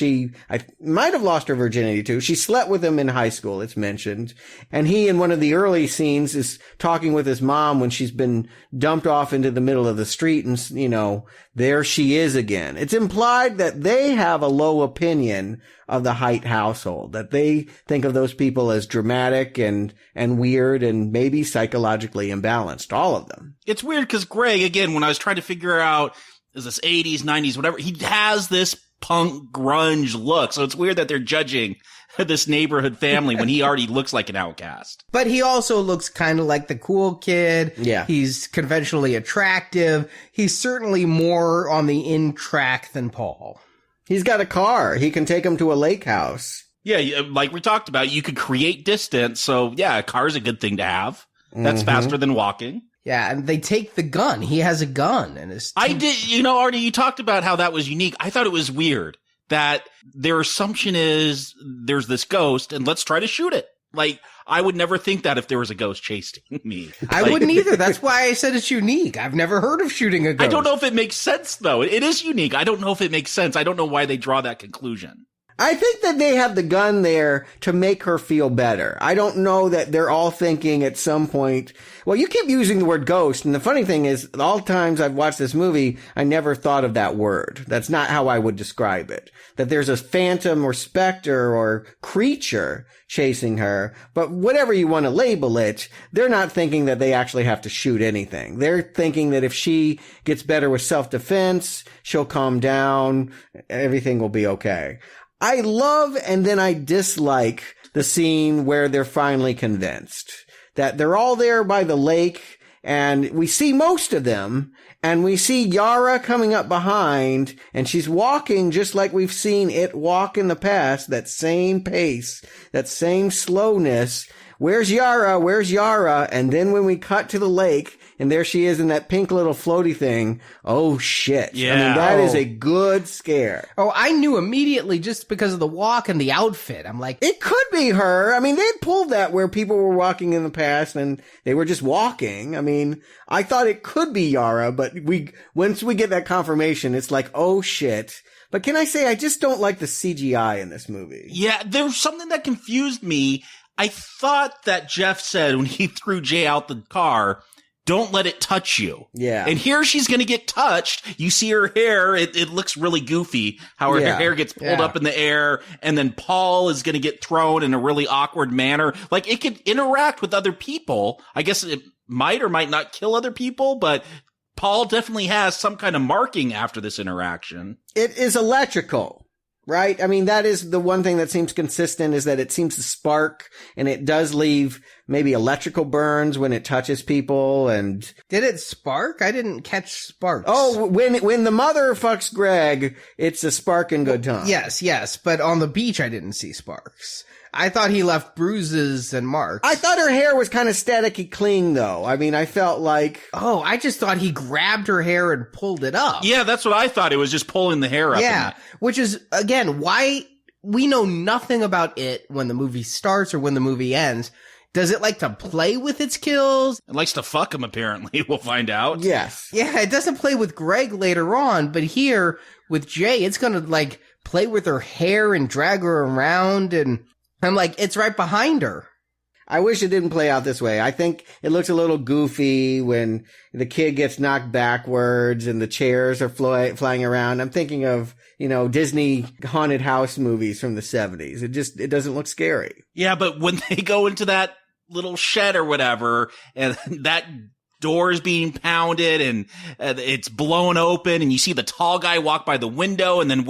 I might have lost her virginity to. She slept with him in high school, it's mentioned. And he, in one of the early scenes, is talking with his mom when she's been dumped off into the middle of the street, and, there she is again. It's implied that they have a low opinion of the Haidt household, that they think of those people as dramatic and weird and maybe psychologically imbalanced, all of them. It's weird because Greg, again, when I was trying to figure out, is this 80s, 90s, whatever, he has this punk grunge look. So it's weird that they're judging this neighborhood family when he already looks like an outcast. But he also looks kind of like the cool kid. Yeah. He's conventionally attractive. He's certainly more on the in track than Paul. He's got a car. He can take him to a lake house. Yeah, like we talked about, you could create distance. So, yeah, a car's a good thing to have. That's faster than walking. Yeah, and they take the gun. He has a gun. I did, Arnie, you talked about how that was unique. I thought it was weird that their assumption is there's this ghost and let's try to shoot it. Like, I would never think that if there was a ghost chasing me. I wouldn't either. That's why I said it's unique. I've never heard of shooting a ghost. I don't know if it makes sense, though. It is unique. I don't know if it makes sense. I don't know why they draw that conclusion. I think that they have the gun there to make her feel better. I don't know that they're all thinking at some point, well, you keep using the word ghost. And the funny thing is, all times I've watched this movie, I never thought of that word. That's not how I would describe it. That there's a phantom or specter or creature chasing her. But whatever you want to label it, they're not thinking that they actually have to shoot anything. They're thinking that if she gets better with self-defense, she'll calm down, everything will be okay. I love and then I dislike the scene where they're finally convinced that they're all there by the lake and we see most of them and we see Yara coming up behind and she's walking just like we've seen it walk in the past, that same pace, that same slowness. Where's Yara? Where's Yara? And then when we cut to the lake and there she is in that pink little floaty thing. Oh shit. Yeah. I mean, that is a good scare. Oh, I knew immediately just because of the walk and the outfit. I'm like, It could be her. I mean, they pulled that where people were walking in the past and they were just walking. I mean, I thought it could be Yara, but once we get that confirmation, it's like, oh shit. But can I say, I just don't like the CGI in this movie. Yeah, there was something that confused me. I thought that Jeff said when he threw Jay out the car, don't let it touch you. Yeah. And here she's going to get touched. You see her hair. It looks really goofy how her hair gets pulled up in the air. And then Paul is going to get thrown in a really awkward manner. Like, it could interact with other people. I guess it might or might not kill other people, but Paul definitely has some kind of marking after this interaction. It is electrical. Right? I mean, that is the one thing that seems consistent is that it seems to spark and it does leave maybe electrical burns when it touches people. And did it spark? I didn't catch sparks. oh, when the mother fucks Greg, it's a spark and good time. Yes. But on the beach, I didn't see sparks. I thought he left bruises and marks. I thought her hair was kind of staticky clean though. I mean, I felt like, oh, I just thought he grabbed her hair and pulled it up. Yeah, that's what I thought. It was just pulling the hair up. Yeah, which is, again, why we know nothing about it when the movie starts or when the movie ends. Does it like to play with its kills? It likes to fuck him, apparently. We'll find out. yes. Yeah, it doesn't play with Greg later on, but here with Jay, it's gonna like play with her hair and drag her around, and I'm like, it's right behind her. I wish it didn't play out this way. I think it looks a little goofy when the kid gets knocked backwards and the chairs are flying around. I'm thinking of, Disney haunted house movies from the 70s. It doesn't look scary. Yeah, but when they go into that little shed or whatever, and that door is being pounded and it's blown open and you see the tall guy walk by the window and then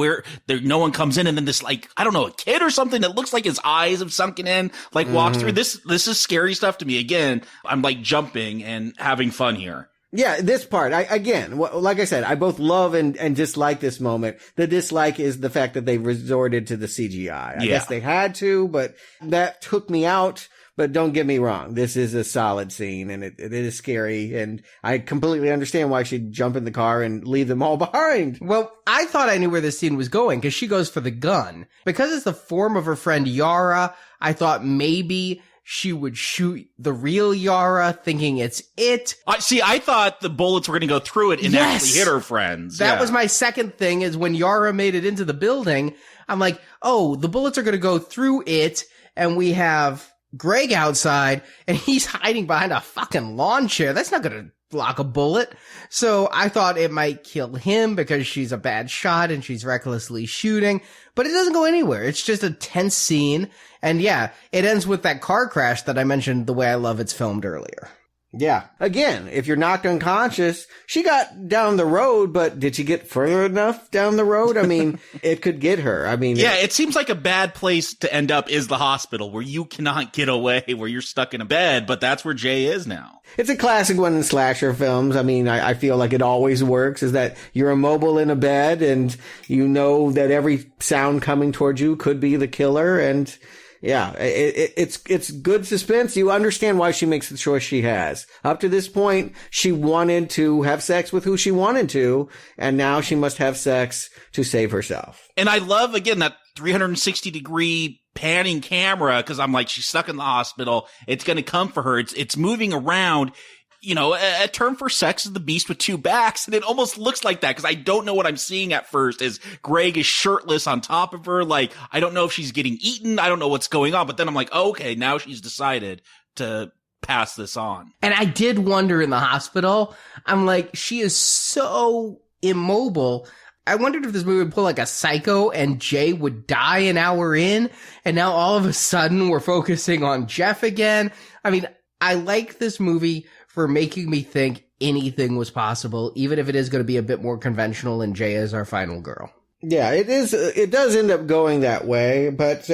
no one comes in and then this, like, I don't know, a kid or something that looks like his eyes have sunken in, like walks through. This is scary stuff to me. Again, I'm like jumping and having fun here. Yeah, this part, like I said, I both love and dislike this moment. The dislike is the fact that they resorted to the CGI. I guess they had to, but that took me out. But don't get me wrong, this is a solid scene and it is scary, and I completely understand why she'd jump in the car and leave them all behind. Well, I thought I knew where this scene was going because she goes for the gun. Because it's the form of her friend Yara, I thought maybe she would shoot the real Yara thinking it's it. I thought the bullets were going to go through it and actually hit her friends. That was my second thing, is when Yara made it into the building, I'm like, oh, the bullets are going to go through it, and we have Greg outside and he's hiding behind a fucking lawn chair. That's not going to block a bullet. So I thought it might kill him because she's a bad shot and she's recklessly shooting, but it doesn't go anywhere. It's just a tense scene. And yeah, it ends with that car crash that I mentioned the way I love it's filmed earlier. Yeah. Again, if you're knocked unconscious, she got down the road, but did she get further enough down the road? I mean, it could get her. I mean, yeah, it seems like a bad place to end up is the hospital where you cannot get away, where you're stuck in a bed, but that's where Jay is now. It's a classic one in slasher films. I mean, I feel like it always works, is that you're immobile in a bed and you know that every sound coming towards you could be the killer. And yeah, it's good suspense. You understand why she makes the choice she has. Up to this point, she wanted to have sex with who she wanted to, and now she must have sex to save herself. And I love, again, that 360-degree panning camera because I'm like, she's stuck in the hospital. It's going to come for her. It's moving around. You know, a term for sex is the beast with two backs, and it almost looks like that because I don't know what I'm seeing at first as Greg is shirtless on top of her. Like, I don't know if she's getting eaten. I don't know what's going on, but then I'm like, okay, now she's decided to pass this on. And I did wonder in the hospital, I'm like, she is so immobile. I wondered if this movie would pull like a Psycho and Jay would die an hour in, and now all of a sudden we're focusing on Jeff again. I mean, I like this movie for making me think anything was possible, even if it is going to be a bit more conventional and Jay is our final girl. Yeah, it is. It does end up going that way, but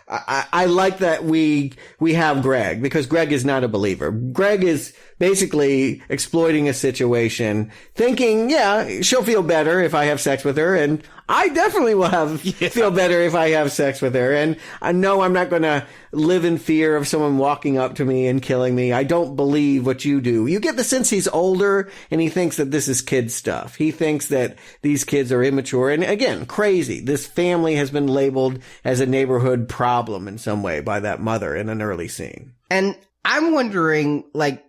I like that we have Greg, because Greg is not a believer. Greg is basically exploiting a situation, thinking, yeah, she'll feel better if I have sex with her, and I definitely will feel better if I have sex with her. And I know I'm not going to live in fear of someone walking up to me and killing me. I don't believe what you do. You get the sense he's older and he thinks that this is kid stuff. He thinks that these kids are immature and, again, crazy. This family has been labeled as a neighborhood problem in some way by that mother in an early scene. And I'm wondering, like,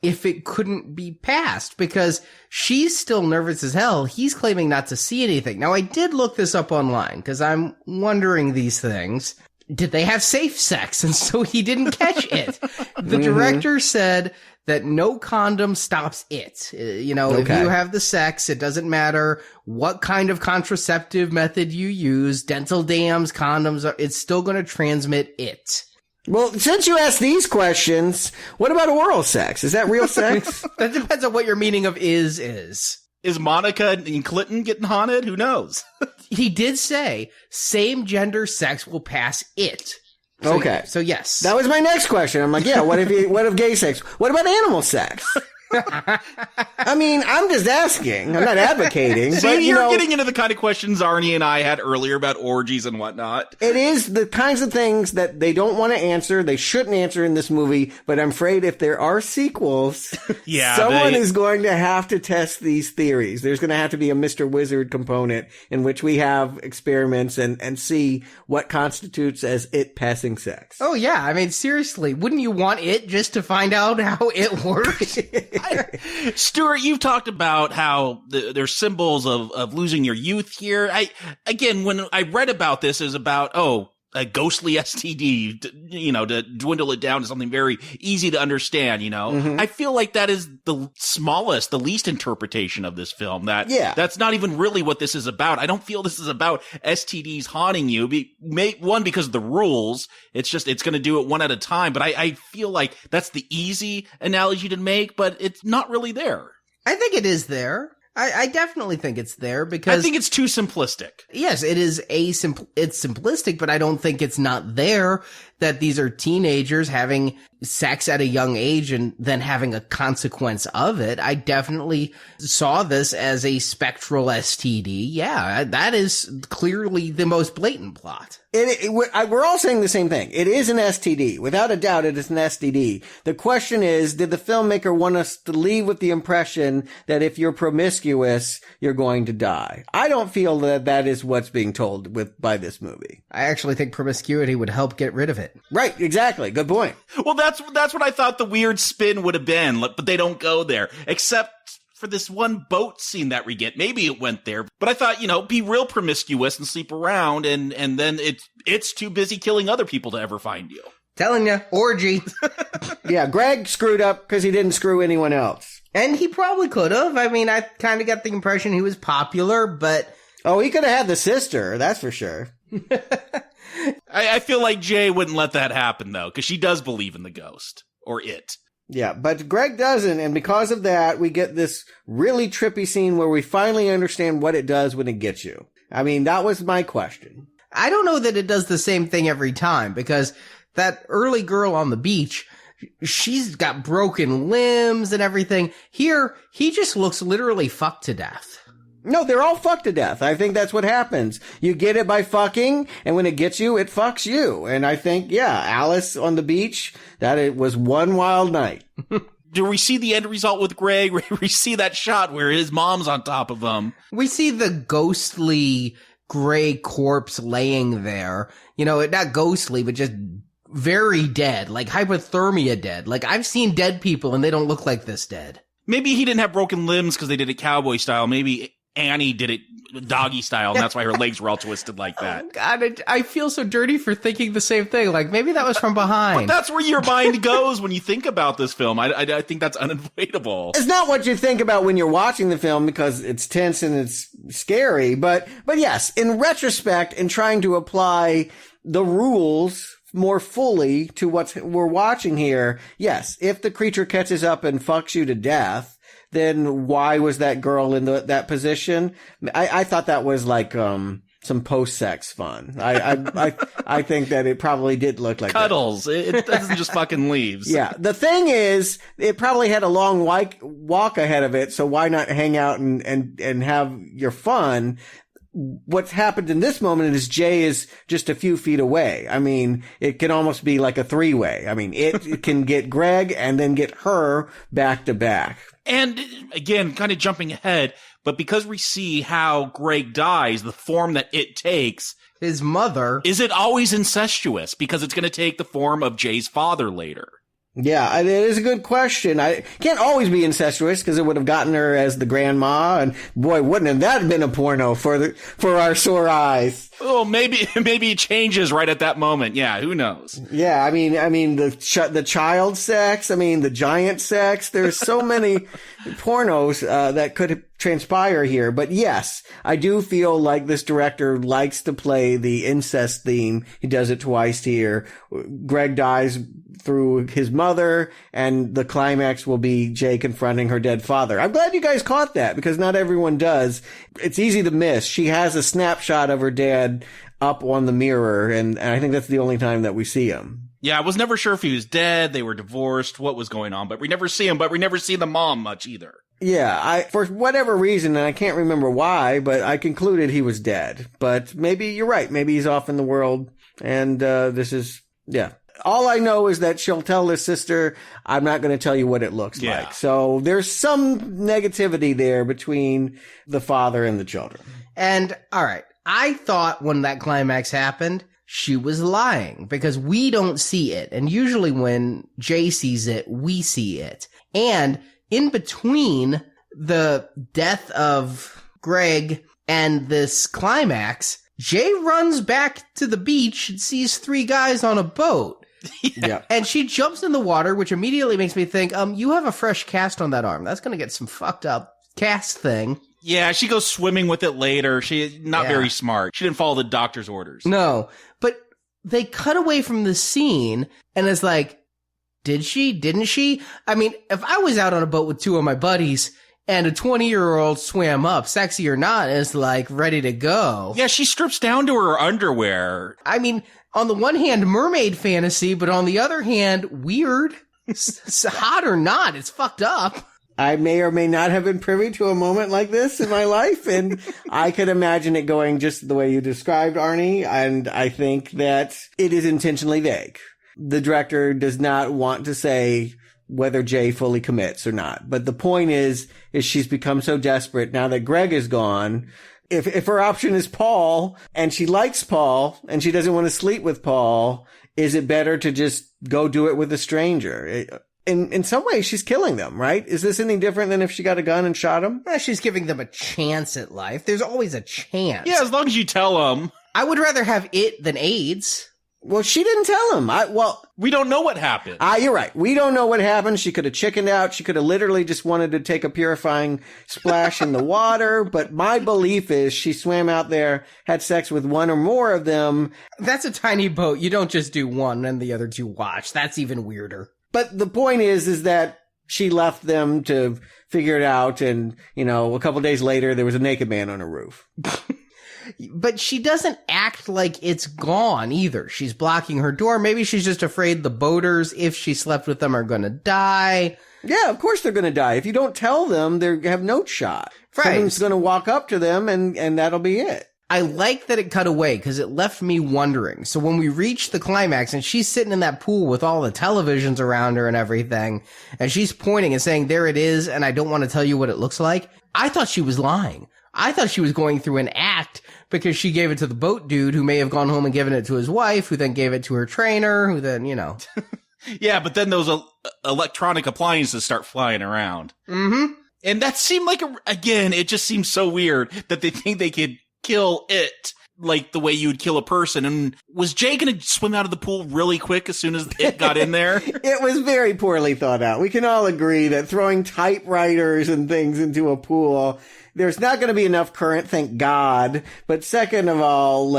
if it couldn't be passed, because she's still nervous as hell. He's claiming not to see anything. Now, I did look this up online because I'm wondering these things. Did they have safe sex? And so he didn't catch it. The director said that no condom stops it. You know, if you have the sex, it doesn't matter what kind of contraceptive method you use, dental dams, condoms, it's still going to transmit it. Well, since you asked these questions, what about oral sex? Is that real sex? That depends on what your meaning of is. Is Monica and Clinton getting haunted? Who knows? He did say same gender sex will pass it. Okay. So yes. That was my next question. I'm like, yeah, what if gay sex? What about animal sex? I mean, I'm just asking. I'm not advocating. See, but, you're getting into the kind of questions Arnie and I had earlier about orgies and whatnot. It is the kinds of things that they don't want to answer. They shouldn't answer in this movie. But I'm afraid if there are sequels, someone is going to have to test these theories. There's going to have to be a Mr. Wizard component in which we have experiments and see what constitutes as it passing sex. Oh, yeah. I mean, seriously, wouldn't you want it just to find out how it works? Stuart, you've talked about how there's symbols of losing your youth here. When I read about this, is about, a ghostly STD, to dwindle it down to something very easy to understand, I feel like that is the smallest, the least interpretation of this film. That's not even really what this is about. I don't feel this is about STDs haunting you. One, because of the rules. It's going to do it one at a time. But I feel like that's the easy analogy to make, but it's not really there. I think it is there. I definitely think it's there because I think it's too simplistic. Yes, it is it's simplistic, but I don't think it's not there that these are teenagers having sex at a young age and then having a consequence of it. I definitely saw this as a spectral STD. Yeah, that is clearly the most blatant plot. We're all saying the same thing. It is an STD. Without a doubt, it is an STD. The question is, did the filmmaker want us to leave with the impression that if you're promiscuous, you're going to die? I don't feel that is what's being told by this movie. I actually think promiscuity would help get rid of it. Right, exactly. Good point. Well, that's what I thought the weird spin would have been, but they don't go there. Except for this one boat scene that we get. Maybe it went there, but I thought, be real promiscuous and sleep around, and then it's too busy killing other people to ever find you. Telling you, orgy. Yeah, Greg screwed up because he didn't screw anyone else. And he probably could have. I mean, I kind of got the impression he was popular, but... Oh, he could have had the sister, that's for sure. I feel like Jay wouldn't let that happen, though, because she does believe in the ghost. Or it. Yeah, but Greg doesn't, and because of that, we get this really trippy scene where we finally understand what it does when it gets you. I mean, that was my question. I don't know that it does the same thing every time, because that early girl on the beach, she's got broken limbs and everything. Here, he just looks literally fucked to death. No, they're all fucked to death. I think that's what happens. You get it by fucking, and when it gets you, it fucks you. And I think, yeah, Alice on the beach, that it was one wild night. Do we see the end result with Greg? We see that shot where his mom's on top of him. We see the ghostly gray corpse laying there. You know, not ghostly, but just very dead, like hypothermia dead. Like, I've seen dead people and they don't look like this dead. Maybe he didn't have broken limbs because they did it cowboy style. Maybe Annie did it doggy style, and that's why her legs were all twisted like that. Oh, God, I feel so dirty for thinking the same thing. Like, maybe that was from behind. But that's where your mind goes when you think about this film. I think that's unavoidable. It's not what you think about when you're watching the film because it's tense and it's scary. But yes, in retrospect, in trying to apply the rules more fully to what we're watching here, yes, if the creature catches up and fucks you to death, then why was that girl in that position? I thought that was like some post-sex fun. I think that it probably did look like cuddles. It doesn't just fucking leaves. Yeah. The thing is, it probably had a long walk ahead of it, so why not hang out and have your fun? What's happened in this moment is Jay is just a few feet away. I mean, it can almost be like a three-way. I mean, it can get Greg and then get her back to back. And again, kind of jumping ahead, but because we see how Greg dies, the form that it takes, his mother, is it always incestuous? Because it's going to take the form of Jay's father later. Yeah, it is a good question. I can't always be incestuous because it would have gotten her as the grandma, and boy, wouldn't that have been a porno for our sore eyes. Oh, maybe it changes right at that moment. Yeah, who knows? Yeah, I mean the child sex. I mean the giant sex. There's so many pornos that could transpire here. But yes, I do feel like this director likes to play the incest theme. He does it twice here. Greg dies through his mother, and the climax will be Jay confronting her dead father. I'm glad you guys caught that because not everyone does. It's easy to miss. She has a snapshot of her dad up on the mirror, and I think that's the only time that we see him. Yeah, I was never sure if he was dead, they were divorced, what was going on, but we never see him, but we never see the mom much either. Yeah, for whatever reason, and I can't remember why, but I concluded he was dead. But maybe you're right. Maybe he's off in the world, and yeah. All I know is that she'll tell his sister, I'm not going to tell you what it looks like. So there's some negativity there between the father and the children. And, all right, I thought when that climax happened, she was lying because we don't see it. And usually when Jay sees it, we see it. And in between the death of Greg and this climax, Jay runs back to the beach and sees 3 guys on a boat. Yeah. And she jumps in the water, which immediately makes me think, you have a fresh cast on that arm. That's going to get some fucked up cast thing. Yeah, she goes swimming with it later. She's not very smart. She didn't follow the doctor's orders. No, but they cut away from the scene and it's like, did she? Didn't she? I mean, if I was out on a boat with 2 of my buddies and a 20-year-old swam up, sexy or not, is like ready to go. Yeah, she strips down to her underwear. I mean, on the one hand, mermaid fantasy, but on the other hand, weird. Hot or not, it's fucked up. I may or may not have been privy to a moment like this in my life, and I could imagine it going just the way you described, Arnie, and I think that it is intentionally vague. The director does not want to say whether Jay fully commits or not. But the point is she's become so desperate now that Greg is gone. If her option is Paul and she likes Paul and she doesn't want to sleep with Paul, is it better to just go do it with a stranger? In some ways, she's killing them, right? Is this any different than if she got a gun and shot him? She's giving them a chance at life. There's always a chance. Yeah, as long as you tell them. I would rather have it than AIDS. Well, she didn't tell him. We don't know what happened. You're right. We don't know what happened. She could have chickened out. She could have literally just wanted to take a purifying splash in the water. But my belief is she swam out there, had sex with 1 or more of them. That's a tiny boat. You don't just do 1 and the other 2 watch. That's even weirder. But the point is that she left them to figure it out. And, a couple days later, there was a naked man on her roof. But she doesn't act like it's gone either. She's blocking her door. Maybe she's just afraid the boaters, if she slept with them, are going to die. Yeah, of course they're going to die. If you don't tell them, they have no shot. Right. Someone's going to walk up to them and that'll be it. I like that it cut away because it left me wondering. So when we reach the climax and she's sitting in that pool with all the televisions around her and everything, and she's pointing and saying, there it is, and I don't want to tell you what it looks like, I thought she was lying. I thought she was going through an act because she gave it to the boat dude who may have gone home and given it to his wife, who then gave it to her trainer, who then, Yeah, but then those electronic appliances start flying around. Mm-hmm. And that seemed like, again, it just seems so weird that they think they could kill it like the way you would kill a person. And was Jay going to swim out of the pool really quick as soon as it got in there? It was very poorly thought out. We can all agree that throwing typewriters and things into a pool, there's not going to be enough current, thank God. But second of all,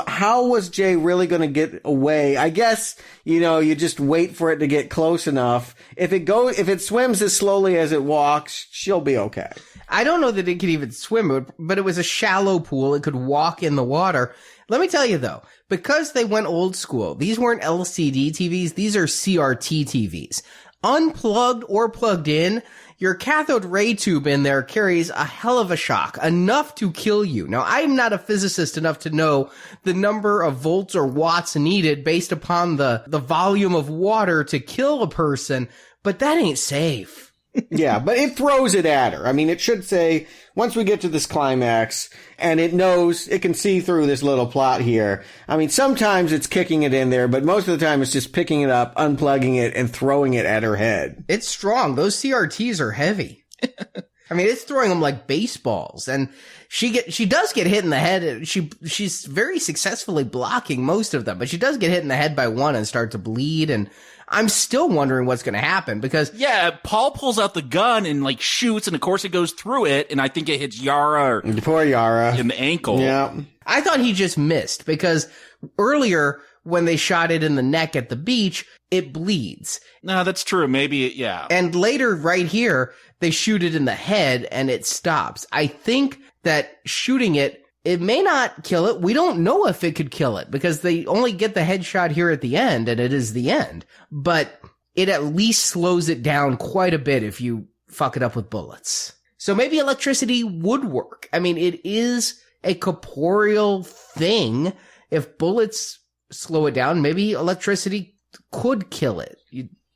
how was Jay really going to get away? I guess, you just wait for it to get close enough. If it swims as slowly as it walks, she'll be okay. I don't know that it could even swim, but it was a shallow pool. It could walk in the water. Let me tell you though, because they went old school, these weren't LCD TVs. These are CRT TVs. Unplugged or plugged in, your cathode ray tube in there carries a hell of a shock, enough to kill you. Now, I'm not a physicist enough to know the number of volts or watts needed based upon the volume of water to kill a person, but that ain't safe. Yeah, but it throws it at her. I mean, it should say, once we get to this climax, and it knows, it can see through this little plot here. I mean, sometimes it's kicking it in there, but most of the time it's just picking it up, unplugging it, and throwing it at her head. It's strong. Those CRTs are heavy. I mean, it's throwing them like baseballs, and she does get hit in the head. She's very successfully blocking most of them, but she does get hit in the head by one and start to bleed, and I'm still wondering what's going to happen because Paul pulls out the gun and shoots, and of course it goes through it, and I think it hits Yara poor Yara in the ankle. Yeah, I thought he just missed because earlier when they shot it in the neck at the beach, it bleeds. No, that's true. Maybe yeah. And later, right here, they shoot it in the head and it stops. I think that shooting it may not kill it. We don't know if it could kill it because they only get the headshot here at the end, and it is the end. But it at least slows it down quite a bit if you fuck it up with bullets. So maybe electricity would work. I mean, it is a corporeal thing. If bullets slow it down, maybe electricity could kill it.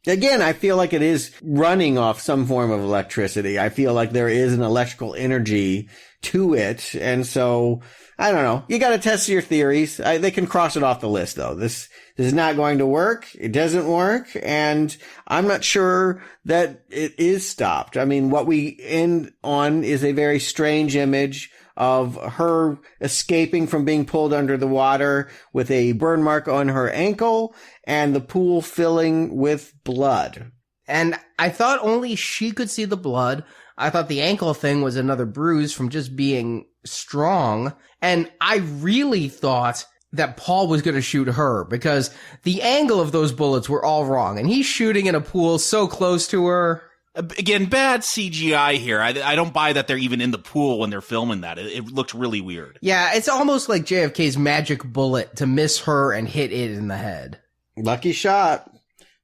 Again, I feel like it is running off some form of electricity. I feel like there is an electrical energy to it. And so, I don't know. You got to test your theories. They can cross it off the list, though. This is not going to work. It doesn't work. And I'm not sure that it is stopped. I mean, what we end on is a very strange image of her escaping from being pulled under the water with a burn mark on her ankle and the pool filling with blood. And I thought only she could see the blood. I thought the ankle thing was another bruise from just being strong. And I really thought that Paul was going to shoot her because the angle of those bullets were all wrong. And he's shooting in a pool so close to her. Again, bad CGI here. I don't buy that they're even in the pool when they're filming that. It looked really weird. Yeah, it's almost like JFK's magic bullet to miss her and hit it in the head. Lucky shot.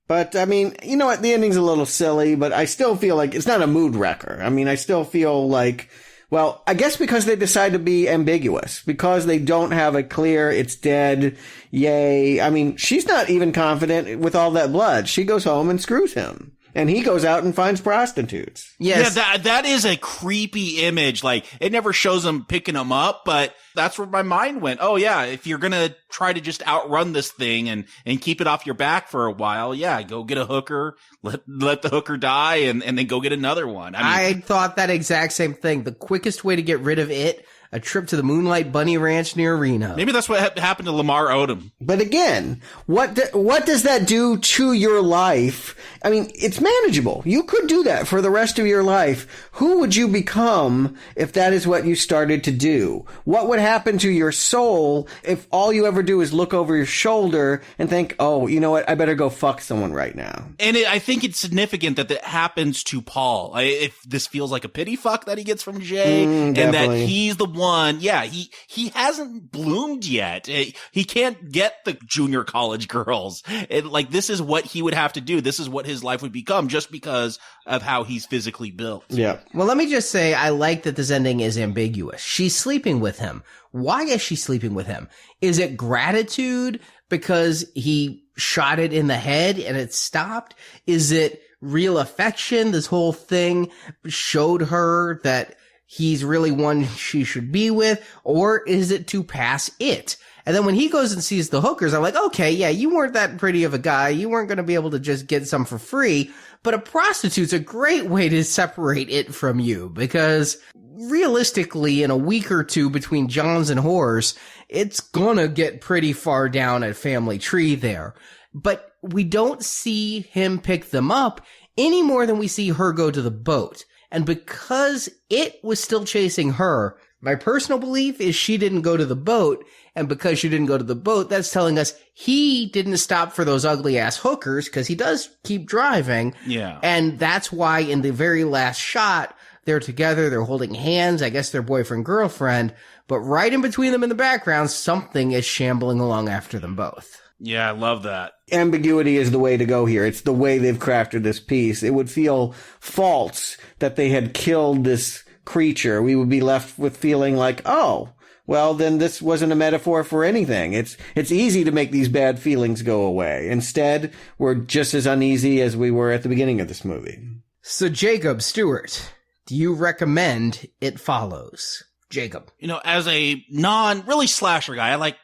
But, I mean, you know what? The ending's a little silly, but I still feel like it's not a mood wrecker. I mean, I still feel like, well, I guess because they decide to be ambiguous, because they don't have a clear, it's dead, yay. I mean, she's not even confident with all that blood. She goes home and screws him. And he goes out and finds prostitutes. Yes. Yeah, that is a creepy image. Like, it never shows him picking them up, but that's where my mind went. Oh, yeah, if you're going to try to just outrun this thing and keep it off your back for a while, yeah, go get a hooker, let the hooker die, and then go get another one. I thought that exact same thing. The quickest way to get rid of it, a trip to the Moonlight Bunny Ranch near Reno. Maybe that's what happened to Lamar Odom. But again, what does that do to your life? I mean, it's manageable. You could do that for the rest of your life. Who would you become if that is what you started to do? What would happen to your soul if all you ever do is look over your shoulder and think, oh, you know what? I better go fuck someone right now. And I think it's significant that happens to Paul. If this feels like a pity fuck that he gets from Jay, and that he's the one, yeah, he hasn't bloomed yet. He can't get the junior college girls. Like, this is what he would have to do. This is what his life would become just because of how he's physically built. Yeah. Well, let me just say, I like that this ending is ambiguous. She's sleeping with him. Why is she sleeping with him? Is it gratitude because he shot it in the head and it stopped? Is it real affection? This whole thing showed her that he's really one she should be with, or is it to pass it? And then when he goes and sees the hookers, I'm like, okay, yeah, you weren't that pretty of a guy. You weren't going to be able to just get some for free. But a prostitute's a great way to separate it from you, because realistically, in a week or two between Johns and whores, it's gonna get pretty far down a family tree there. But we don't see him pick them up any more than we see her go to the boat. And because it was still chasing her, my personal belief is she didn't go to the boat. And because she didn't go to the boat, that's telling us he didn't stop for those ugly ass hookers, because he does keep driving. Yeah. And that's why in the very last shot, they're together, they're holding hands, I guess they're boyfriend-girlfriend, but right in between them in the background, something is shambling along after them both. Yeah, I love that. Ambiguity is the way to go here. It's the way they've crafted this piece. It would feel false that they had killed this creature. We would be left with feeling like, oh, well, then this wasn't a metaphor for anything. It's easy to make these bad feelings go away. Instead, we're just as uneasy as we were at the beginning of this movie. So Jacob, Stuart, do you recommend It Follows? Jacob. You know, as a non-really slasher guy, I like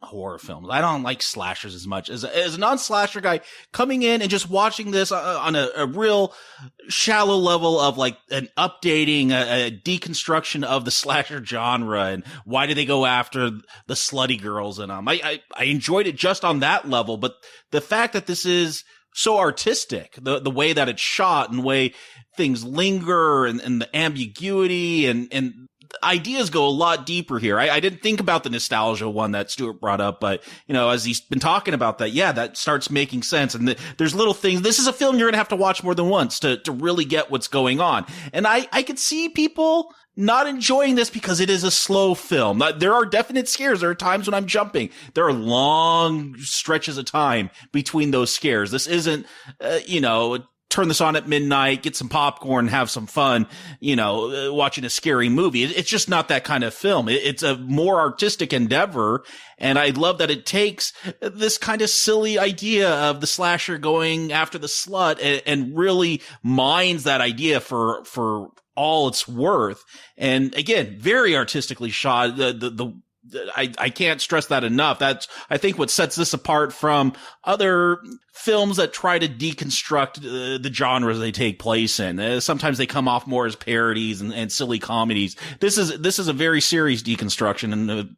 horror films. I don't like slashers as much. As a non-slasher guy, coming in and just watching this on a real shallow level of like an updating, a deconstruction of the slasher genre, and why do they go after the slutty girls in them. I enjoyed it just on that level, but the fact that this is so artistic, the way that it's shot and the way things linger and the ambiguity and ideas go a lot deeper here. I didn't think about the nostalgia one that Stuart brought up, but, you know, as he's been talking about that, yeah, that starts making sense. And there's little things. This is a film you're going to have to watch more than once to really get what's going on. And I could see people not enjoying this because it is a slow film. There are definite scares. There are times when I'm jumping. There are long stretches of time between those scares. This isn't, turn this on at midnight, get some popcorn, have some fun, watching a scary movie. It's just not that kind of film. It's a more artistic endeavor. And I love that it takes this kind of silly idea of the slasher going after the slut and really mines that idea for all it's worth. And again, very artistically shot. I can't stress that enough. That's, I think, what sets this apart from other films that try to deconstruct the genres they take place in. Sometimes they come off more as parodies and silly comedies. This is a very serious deconstruction and a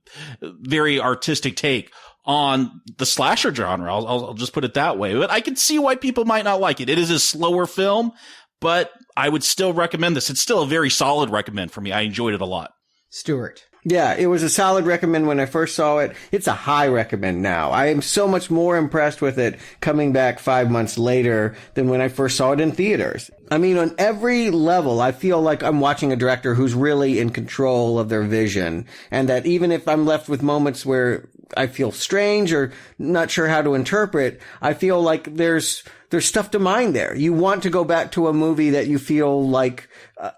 very artistic take on the slasher genre. I'll just put it that way. But I can see why people might not like it. It is a slower film, but I would still recommend this. It's still a very solid recommend for me. I enjoyed it a lot. Stuart. Yeah, it was a solid recommend when I first saw it. It's a high recommend now. I am so much more impressed with it coming back 5 months later than when I first saw it in theaters. I mean, on every level, I feel like I'm watching a director who's really in control of their vision. And that even if I'm left with moments where I feel strange or not sure how to interpret, I feel like there's stuff to mine there. You want to go back to a movie that you feel like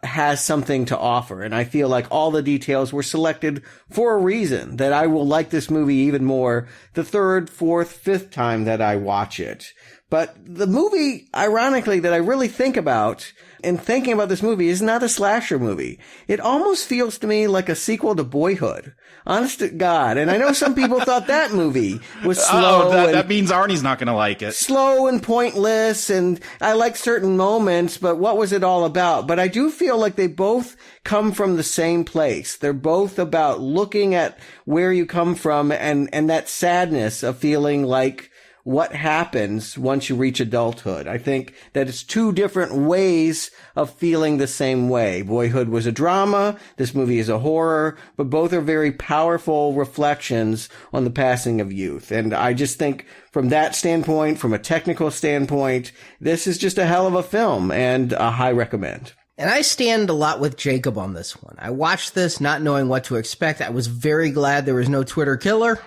has something to offer. And I feel like all the details were selected for a reason, that I will like this movie even more the third, fourth, fifth time that I watch it. But the movie, ironically, that I really think about in thinking about this movie is not a slasher movie. It almost feels to me like a sequel to Boyhood. Honest to God. And I know some people thought that movie was slow. That means Arnie's not going to like it. Slow and pointless, and I like certain moments, but what was it all about? But I do feel like they both come from the same place. They're both about looking at where you come from and that sadness of feeling like what happens once you reach adulthood. I think that it's two different ways of feeling the same way. Boyhood was a drama. This movie is a horror, but both are very powerful reflections on the passing of youth. And I just think from that standpoint, from a technical standpoint, this is just a hell of a film and a high recommend. And I stand a lot with Jacob on this one. I watched this not knowing what to expect. I was very glad there was no Twitter killer.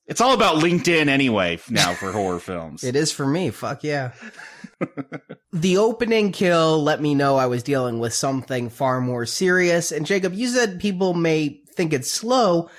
It's all about LinkedIn anyway now for horror films. It is for me. Fuck yeah. The opening kill let me know I was dealing with something far more serious. And Jacob, you said people may think it's slow.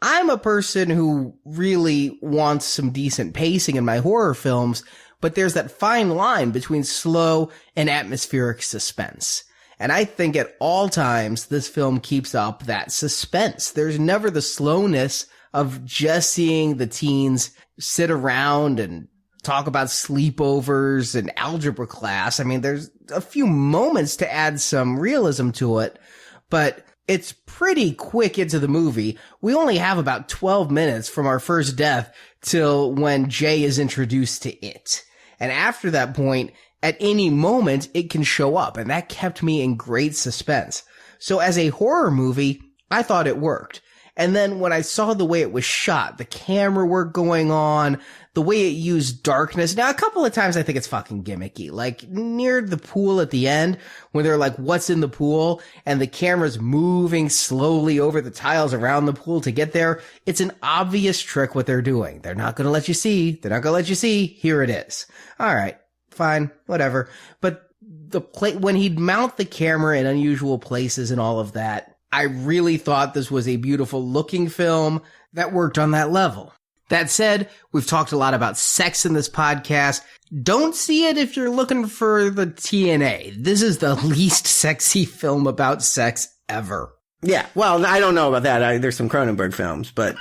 I'm a person who really wants some decent pacing in my horror films, but there's that fine line between slow and atmospheric suspense. And I think at all times, this film keeps up that suspense. There's never the slowness of just seeing the teens sit around and talk about sleepovers and algebra class. I mean, there's a few moments to add some realism to it, but it's pretty quick into the movie. We only have about 12 minutes from our first death till when Jay is introduced to it. And after that point, at any moment, it can show up, and that kept me in great suspense. So as a horror movie, I thought it worked. And then when I saw the way it was shot, the camera work going on, the way it used darkness. Now, a couple of times I think it's fucking gimmicky. Like near the pool at the end, when they're like, what's in the pool? And the camera's moving slowly over the tiles around the pool to get there. It's an obvious trick what they're doing. They're not going to let you see. They're not going to let you see. Here it is. All right. Fine. Whatever. But when he'd mount the camera in unusual places and all of that, I really thought this was a beautiful looking film that worked on that level. That said, we've talked a lot about sex in this podcast. Don't see it if you're looking for the TNA. This is the least sexy film about sex ever. Yeah, well, I don't know about that. There's some Cronenberg films, but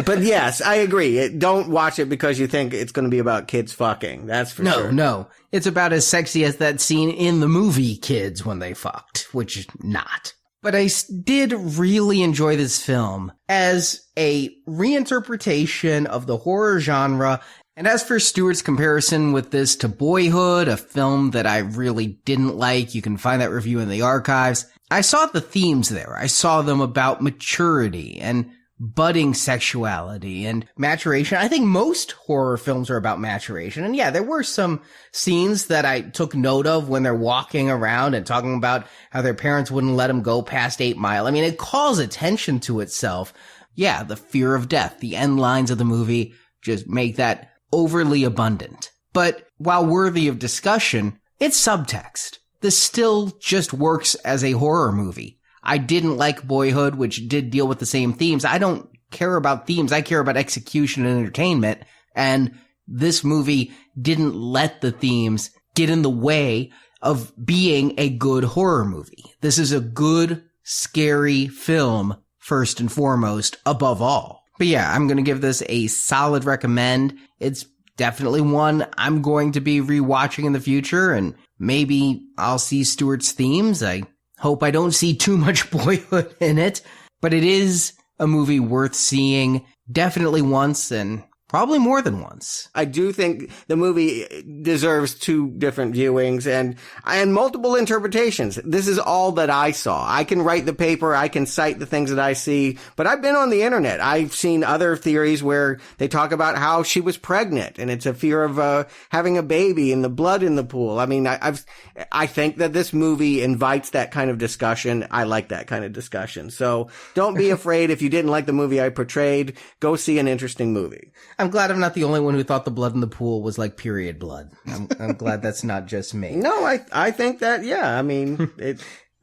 but yes, I agree. Don't watch it because you think it's going to be about kids fucking. That's for sure. No. It's about as sexy as that scene in the movie Kids when they fucked, which is not. But I did really enjoy this film as a reinterpretation of the horror genre. And as for Stuart's comparison with this to Boyhood, a film that I really didn't like, you can find that review in the archives. I saw the themes there. I saw them about maturity and budding sexuality and maturation. I think most horror films are about maturation. And yeah, there were some scenes that I took note of when they're walking around and talking about how their parents wouldn't let them go past 8 Mile. I mean, it calls attention to itself. Yeah, the fear of death, the end lines of the movie just make that overly abundant. But while worthy of discussion, it's subtext. This still just works as a horror movie. I didn't like Boyhood, which did deal with the same themes. I don't care about themes. I care about execution and entertainment. And this movie didn't let the themes get in the way of being a good horror movie. This is a good, scary film, first and foremost, above all. But yeah, I'm going to give this a solid recommend. It's definitely one I'm going to be rewatching in the future, and maybe I'll see Stuart's themes. I hope I don't see too much Boyhood in it, but it is a movie worth seeing definitely once and probably more than once. I do think the movie deserves 2 different viewings and multiple interpretations. This is all that I saw. I can write the paper, I can cite the things that I see, but I've been on the internet. I've seen other theories where they talk about how she was pregnant and it's a fear of having a baby and the blood in the pool. I mean, I think that this movie invites that kind of discussion. I like that kind of discussion. So don't be afraid if you didn't like the movie I portrayed. Go see an interesting movie. I'm glad I'm not the only one who thought the blood in the pool was like period blood. I'm glad that's not just me. No, I think that, yeah. I mean,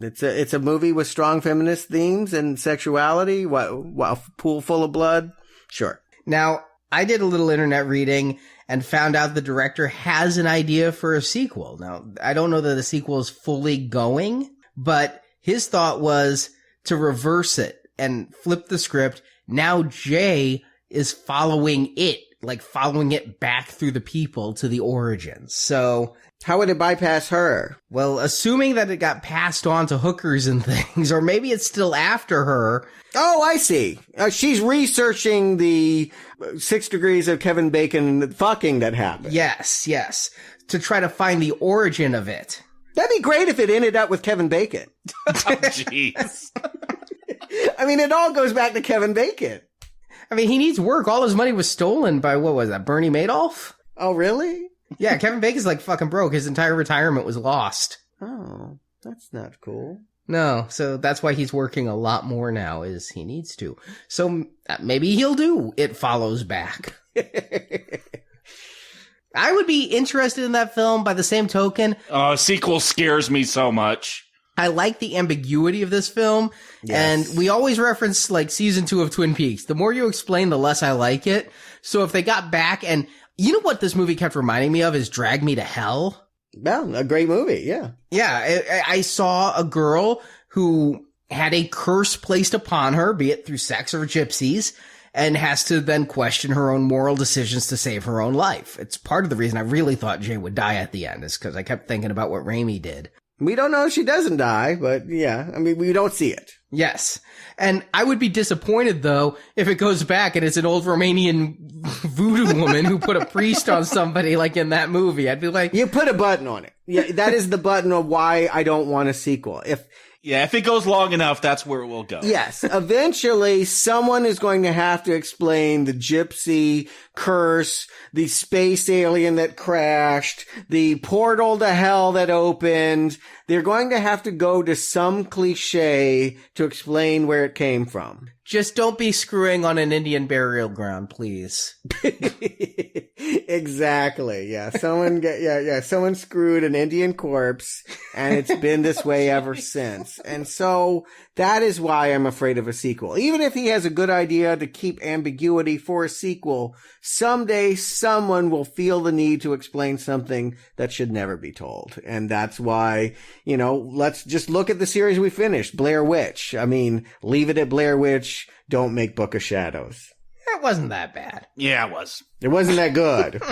it's a movie with strong feminist themes and sexuality. Wow, pool full of blood. Sure. Now, I did a little internet reading and found out the director has an idea for a sequel. Now, I don't know that the sequel is fully going, but his thought was to reverse it and flip the script. Now Jay is following it back through the people to the origins. So how would it bypass her? Well, assuming that it got passed on to hookers and things, or maybe it's still after her. Oh, I see. She's researching the 6 degrees of Kevin Bacon fucking that happened. Yes. To try to find the origin of it. That'd be great if it ended up with Kevin Bacon. Oh, jeez. I mean, it all goes back to Kevin Bacon. I mean, he needs work. All his money was stolen by, what was that, Bernie Madoff? Oh, really? Yeah, Kevin Bacon's like fucking broke. His entire retirement was lost. Oh, that's not cool. No, so that's why he's working a lot more now, is he needs to. So maybe he'll do It Follows Back. I would be interested in that film by the same token. Sequel scares me so much. I like the ambiguity of this film, yes. And we always reference like season 2 of Twin Peaks. The more you explain, the less I like it. So if they got back, and you know what this movie kept reminding me of is Drag Me to Hell. Well, a great movie, yeah. Yeah, I saw a girl who had a curse placed upon her, be it through sex or gypsies, and has to then question her own moral decisions to save her own life. It's part of the reason I really thought Jay would die at the end, is because I kept thinking about what Raimi did. We don't know if she doesn't die, but yeah, I mean, we don't see it. Yes. And I would be disappointed, though, if it goes back and it's an old Romanian voodoo woman who put a priest on somebody like in that movie. I'd be like... You put a button on it. Yeah, that is the button of why I don't want a sequel. If it goes long enough, that's where it will go. Yes. Eventually, someone is going to have to explain the gypsy curse, the space alien that crashed, the portal to hell that opened. They're going to have to go to some cliche to explain where it came from. Just don't be screwing on an Indian burial ground, please. Exactly. Yeah. Someone screwed an Indian corpse, and it's been this way ever since. And so that is why I'm afraid of a sequel. Even if he has a good idea to keep ambiguity for a sequel, someday someone will feel the need to explain something that should never be told. And that's why, let's just look at the series we finished, Blair Witch. I mean, leave it at Blair Witch. Don't make Book of Shadows. It wasn't that bad. Yeah, it was. It wasn't that good.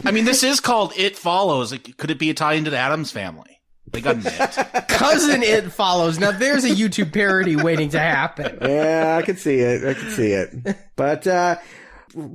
I mean, this is called It Follows. Could it be a tie into the Addams Family? They got an It. Cousin It Follows. Now, there's a YouTube parody waiting to happen. Yeah, I could see it. But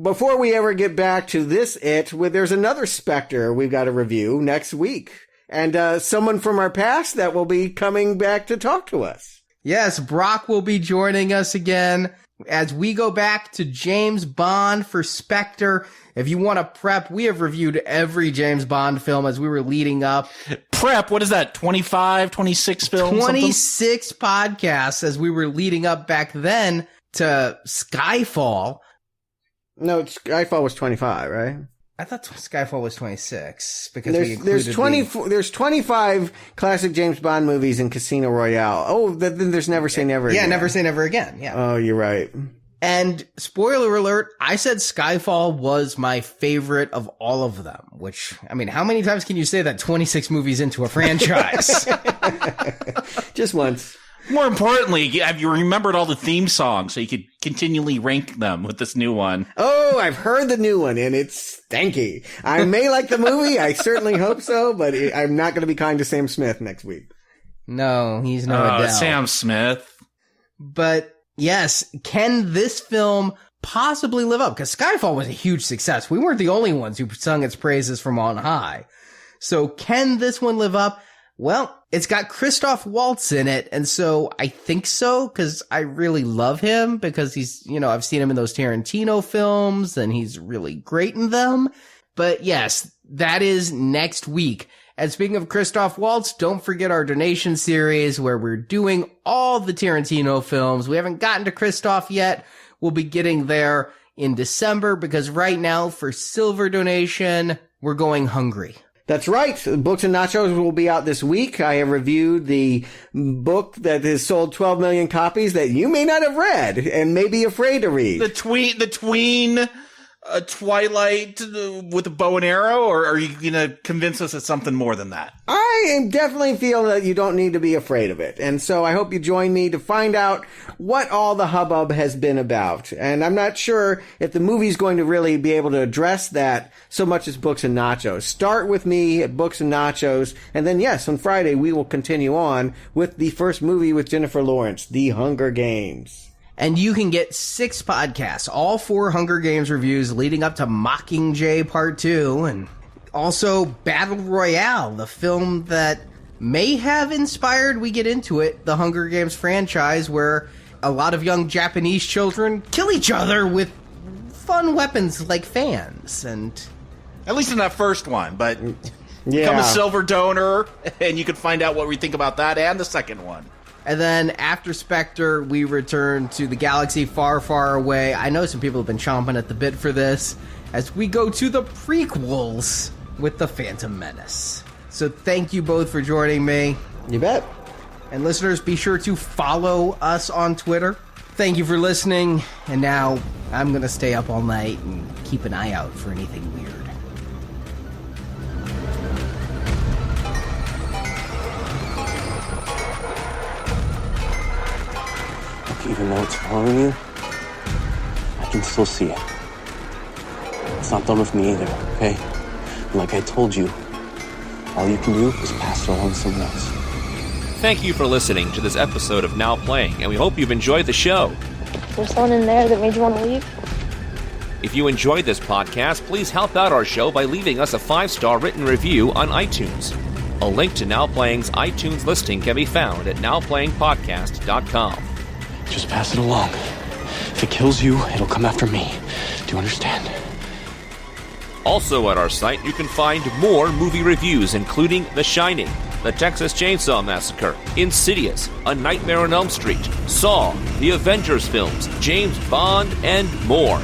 before we ever get back to this there's another Spectre we've got to review next week. And someone from our past that will be coming back to talk to us. Yes, Brock will be joining us again as we go back to James Bond for Spectre. If you want to prep, we have reviewed every James Bond film as we were leading up. Prep? What is that, 25, 26 films? 26 podcasts as we were leading up back then to Skyfall. No, Skyfall was 25, right? I thought Skyfall was 26 because there's 25 classic James Bond movies in Casino Royale. Oh, then there's Never Say Never Again. Yeah, Never Say Never Again. Yeah. Oh, you're right. And spoiler alert, I said Skyfall was my favorite of all of them, which, I mean, how many times can you say that 26 movies into a franchise? Just once. More importantly, have you remembered all the theme songs so you could continually rank them with this new one? Oh, I've heard the new one, and it's stanky. I may like the movie. I certainly hope so, but I'm not going to be kind to Sam Smith next week. No, he's no Adele. Sam Smith. But yes, can this film possibly live up? Because Skyfall was a huge success. We weren't the only ones who sung its praises from on high. So can this one live up? Well, it's got Christoph Waltz in it, and so I think so, because I really love him, because he's, I've seen him in those Tarantino films, and he's really great in them. But yes, that is next week. And speaking of Christoph Waltz, don't forget our donation series, where we're doing all the Tarantino films. We haven't gotten to Christoph yet. We'll be getting there in December, because right now, for silver donation, we're going hungry. That's right. Books and Nachos will be out this week. I have reviewed the book that has sold 12 million copies that you may not have read and may be afraid to read. The tween Twilight with a bow and arrow, or are you going to convince us it's something more than that? I definitely feel that you don't need to be afraid of it. And so I hope you join me to find out what all the hubbub has been about. And I'm not sure if the movie's going to really be able to address that so much as Books and Nachos. Start with me at Books and Nachos. And then, yes, on Friday, we will continue on with the first movie with Jennifer Lawrence, The Hunger Games. And you can get 6 podcasts, all 4 Hunger Games reviews leading up to Mockingjay Part 2, and also Battle Royale, the film that may have inspired, we get into it, the Hunger Games franchise, where a lot of young Japanese children kill each other with fun weapons like fans. And at least in that first one, but become a silver donor, and you can find out what we think about that and the second one. And then after Spectre, we return to the galaxy far, far away. I know some people have been chomping at the bit for this, as we go to the prequels with The Phantom Menace. So thank you both for joining me. You bet. And listeners, be sure to follow us on Twitter. Thank you for listening. And now I'm going to stay up all night and keep an eye out for anything weird. even though it's following you, I can still see it. It's not done with me either, okay? Like I told you, all you can do is pass it along to someone else. Thank you for listening to this episode of Now Playing, and we hope you've enjoyed the show. Is there someone in there that made you want to leave? If you enjoyed this podcast, please help out our show by leaving us a 5-star written review on iTunes. A link to Now Playing's iTunes listing can be found at nowplayingpodcast.com. Just pass it along. If it kills you, it'll come after me. Do you understand? Also at our site, you can find more movie reviews, including The Shining, The Texas Chainsaw Massacre, Insidious, A Nightmare on Elm Street, Saw, The Avengers films, James Bond, and more.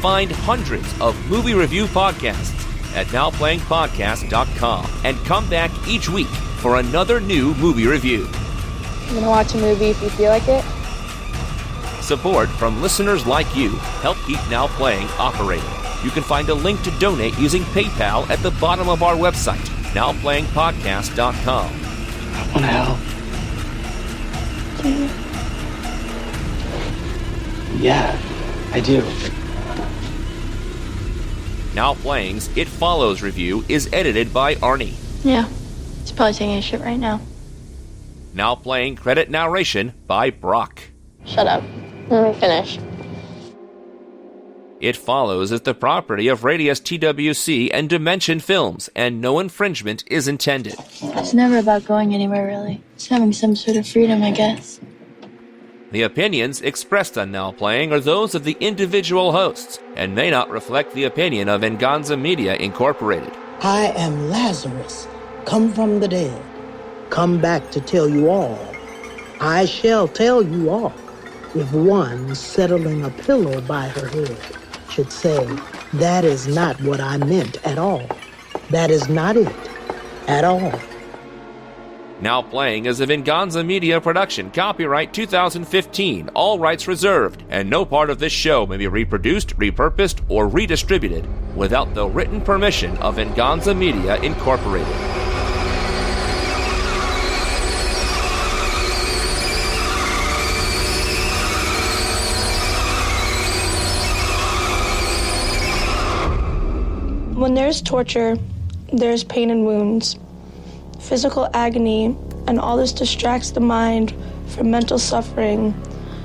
Find hundreds of movie review podcasts at nowplayingpodcast.com and come back each week for another new movie review. I'm gonna watch a movie if you feel like it. Support from listeners like you help keep Now Playing operating. You can find a link to donate using PayPal at the bottom of our website, nowplayingpodcast.com. I want to help. Yeah, I do. Now Playing's It Follows review is edited by Arnie. Yeah, he's probably taking a shit right now. Now Playing credit narration by Brock. Shut up. Let me finish. It Follows is the property of Radius TWC and Dimension Films, and no infringement is intended. It's never about going anywhere, really. It's having some sort of freedom, I guess. The opinions expressed on Now Playing are those of the individual hosts and may not reflect the opinion of Venganza Media Incorporated. I am Lazarus, come from the dead, come back to tell you all. I shall tell you all. If one settling a pillow by her head should say, that is not what I meant at all. That is not it at all. Now Playing is a Venganza Media production, copyright 2015, all rights reserved, and no part of this show may be reproduced, repurposed, or redistributed without the written permission of Venganza Media Incorporated. When there's torture, there's pain and wounds, physical agony, and all this distracts the mind from mental suffering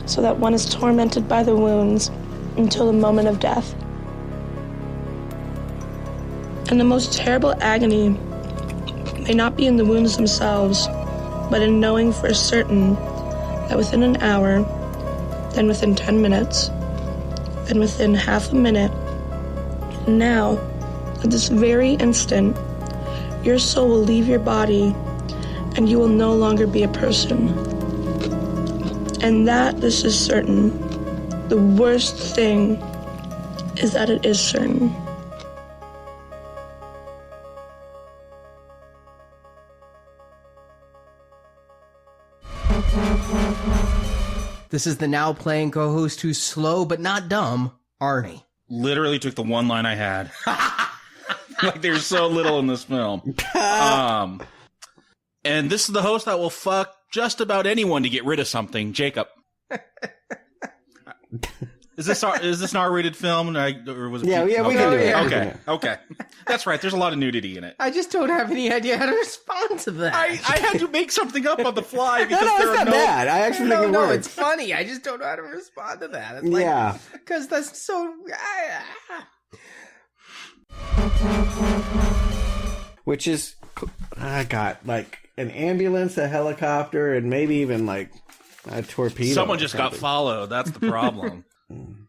so that one is tormented by the wounds until the moment of death. And the most terrible agony may not be in the wounds themselves, but in knowing for certain that within an hour, then within 10 minutes, then within half a minute, and now, at this very instant, your soul will leave your body and you will no longer be a person. And that this is certain. The worst thing is that it is certain. This is the Now Playing co-host who's slow but not dumb, Arnie. Literally took the one line I had. Like there's so little in this film. And this is the host that will fuck just about anyone to get rid of something, Jakob. Is this an R-rated film? Or was it Yeah, we can do it. Okay. That's right. There's a lot of nudity in it. I just don't have any idea how to respond to that. I had to make something up on the fly because No, it's not bad. I actually think it works. it's funny. I just don't know how to respond to that. It's Yeah. Because that's so... Which is, I got like an ambulance, a helicopter, and maybe even like a torpedo. Someone just got followed. That's the problem.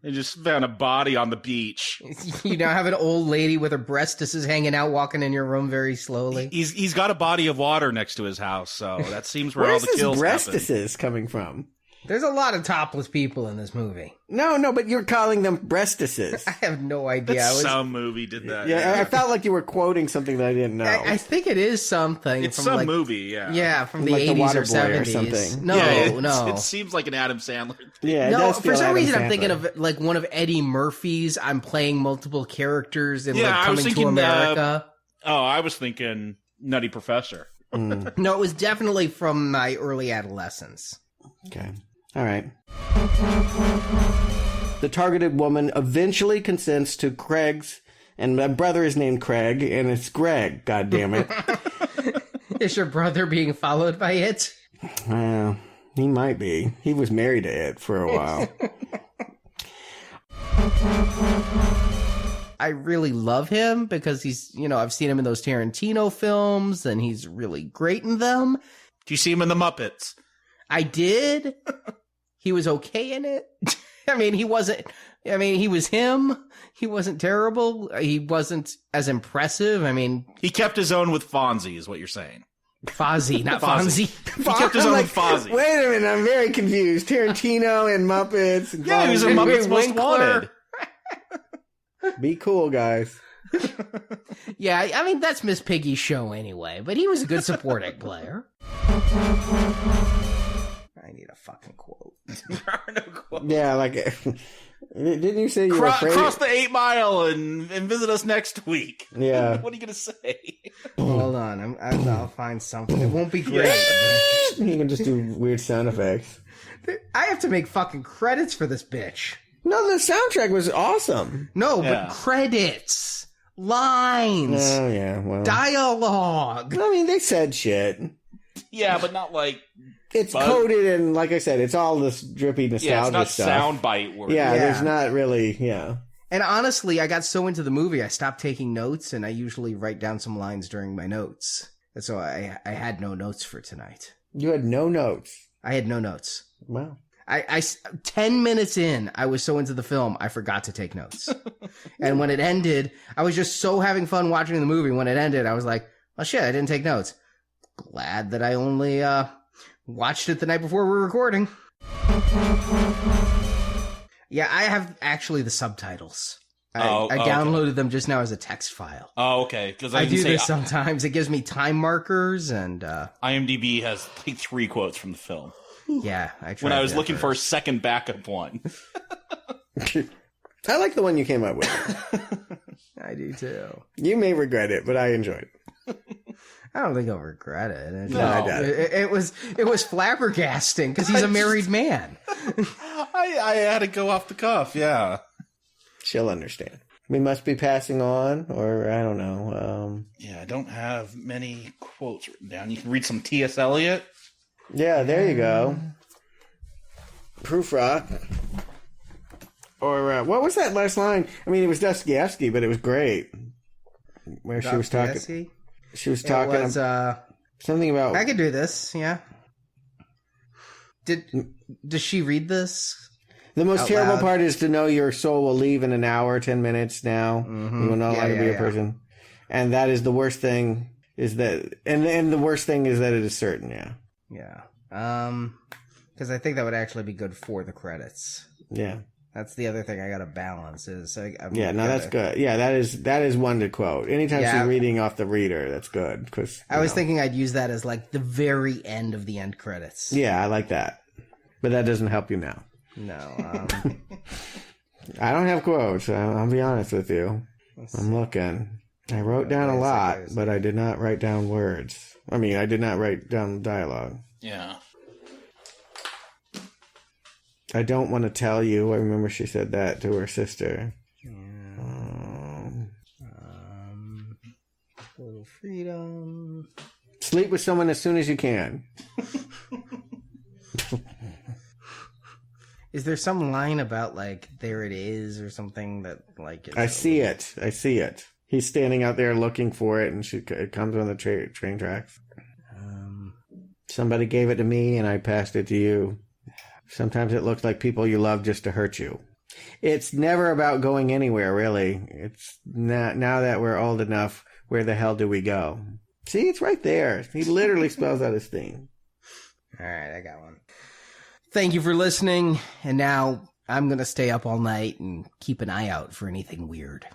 They just found a body on the beach. You now have an old lady with her breastises hanging out, walking in your room very slowly. He's got a body of water next to his house, so that seems where all the kills Where's happen. this breastises coming from? There's a lot of topless people in this movie. No, but you're calling them breastises. I have no idea. Some movie did that. Yeah, I felt like you were quoting something that I didn't know. I think it is something. It's from some movie, yeah. Yeah, from the Like The 80s or Waterboy or 70s. something. No, Yeah, no. It seems like an Adam Sandler. Yeah, it No, does for feel some Adam reason I'm Sandler. thinking of like one of Eddie Murphy's. I'm playing multiple characters in Yeah, like I was Coming to thinking, America. I was thinking Nutty Professor. No, it was definitely from my early adolescence. Okay. All right. The targeted woman eventually consents to Craig's, and my brother is named Craig, and it's Greg, God damn it. Is your brother being followed by it? Well, he might be. He was married to it for a while. I really love him because he's, I've seen him in those Tarantino films, and he's really great in them. Do you see him in the Muppets? I did. He was okay in it. He was him. He wasn't terrible. He wasn't as impressive. He kept his own with Fonzie, is what you're saying. Fozzie, not Fonzie. He kept his own with Fozzie. Wait a minute, I'm very confused. Tarantino and Muppets. And yeah, he was in Muppets Most Wanted. Be cool, guys. Yeah, that's Miss Piggy's show anyway, but he was a good supporting player. I need a fucking quote. There are no quotes. Yeah, didn't you say you were afraid? Cross the 8 Mile and visit us next week. Yeah. What are you going to say? Hold on, I'll find something. It won't be great. You can just do weird sound effects. I have to make fucking credits for this bitch. No, the soundtrack was awesome. No, but credits, lines, oh yeah, well, dialogue. They said shit. Yeah, but not it's coded and, like I said, it's all this drippy nostalgia stuff. Yeah, it's not soundbite work. Yeah, there's not really, And honestly, I got so into the movie, I stopped taking notes, and I usually write down some lines during my notes. And so I had no notes for tonight. You had no notes? I had no notes. Wow. I 10 minutes in, I was so into the film, I forgot to take notes. And when it ended, I was just so having fun watching the movie. When it ended, I was like, oh shit, I didn't take notes. Glad that I only watched it the night before we were recording. Yeah, I have actually the subtitles. I downloaded them just now as a text file. Oh, okay. Because I do this sometimes. It gives me time markers and... IMDb has 3 quotes from the film. Yeah, I tried. When I was looking for a second backup one. I like the one you came up with. I do too. You may regret it, but I enjoyed it. I don't think I'll regret it. No, I doubt it. It was flabbergasting because he's a married man. I had to go off the cuff, yeah. She'll understand. We must be passing on, or I don't know. Yeah, I don't have many quotes written down. You can read some T.S. Eliot. Yeah, there you go. Proof rock. Or what was that last line? It was Dostoevsky, but it was great. Where she was talking. She was talking about something about. I could do this. Yeah. Does she read this? The most terrible part is to know your soul will leave in an hour, 10 minutes now. Mm-hmm. You will no longer be a person. And that is the worst thing. Is that and the worst thing is that it is certain. Yeah. Yeah. Because I think that would actually be good for the credits. Yeah. That's the other thing I got to balance is. That's good. Yeah, that is one to quote. Anytime she's reading off the reader, that's good. Because I was thinking I'd use that as the very end of the end credits. Yeah, I like that. But that doesn't help you now. No. I don't have quotes. I'll be honest with you. I'm looking. I wrote down a lot, but I did not write down words. I did not write down dialogue. Yeah. I don't want to tell you. I remember she said that to her sister. Yeah. Little freedom. Sleep with someone as soon as you can. Is there some line about there it is or something that I see it. He's standing out there looking for it, and it comes on the train tracks. Somebody gave it to me, and I passed it to you. Sometimes it looks like people you love just to hurt you. It's never about going anywhere, really. It's not, now that we're old enough, where the hell do we go? See, it's right there. He literally spells out his theme. All right, I got one. Thank you for listening, and now I'm going to stay up all night and keep an eye out for anything weird.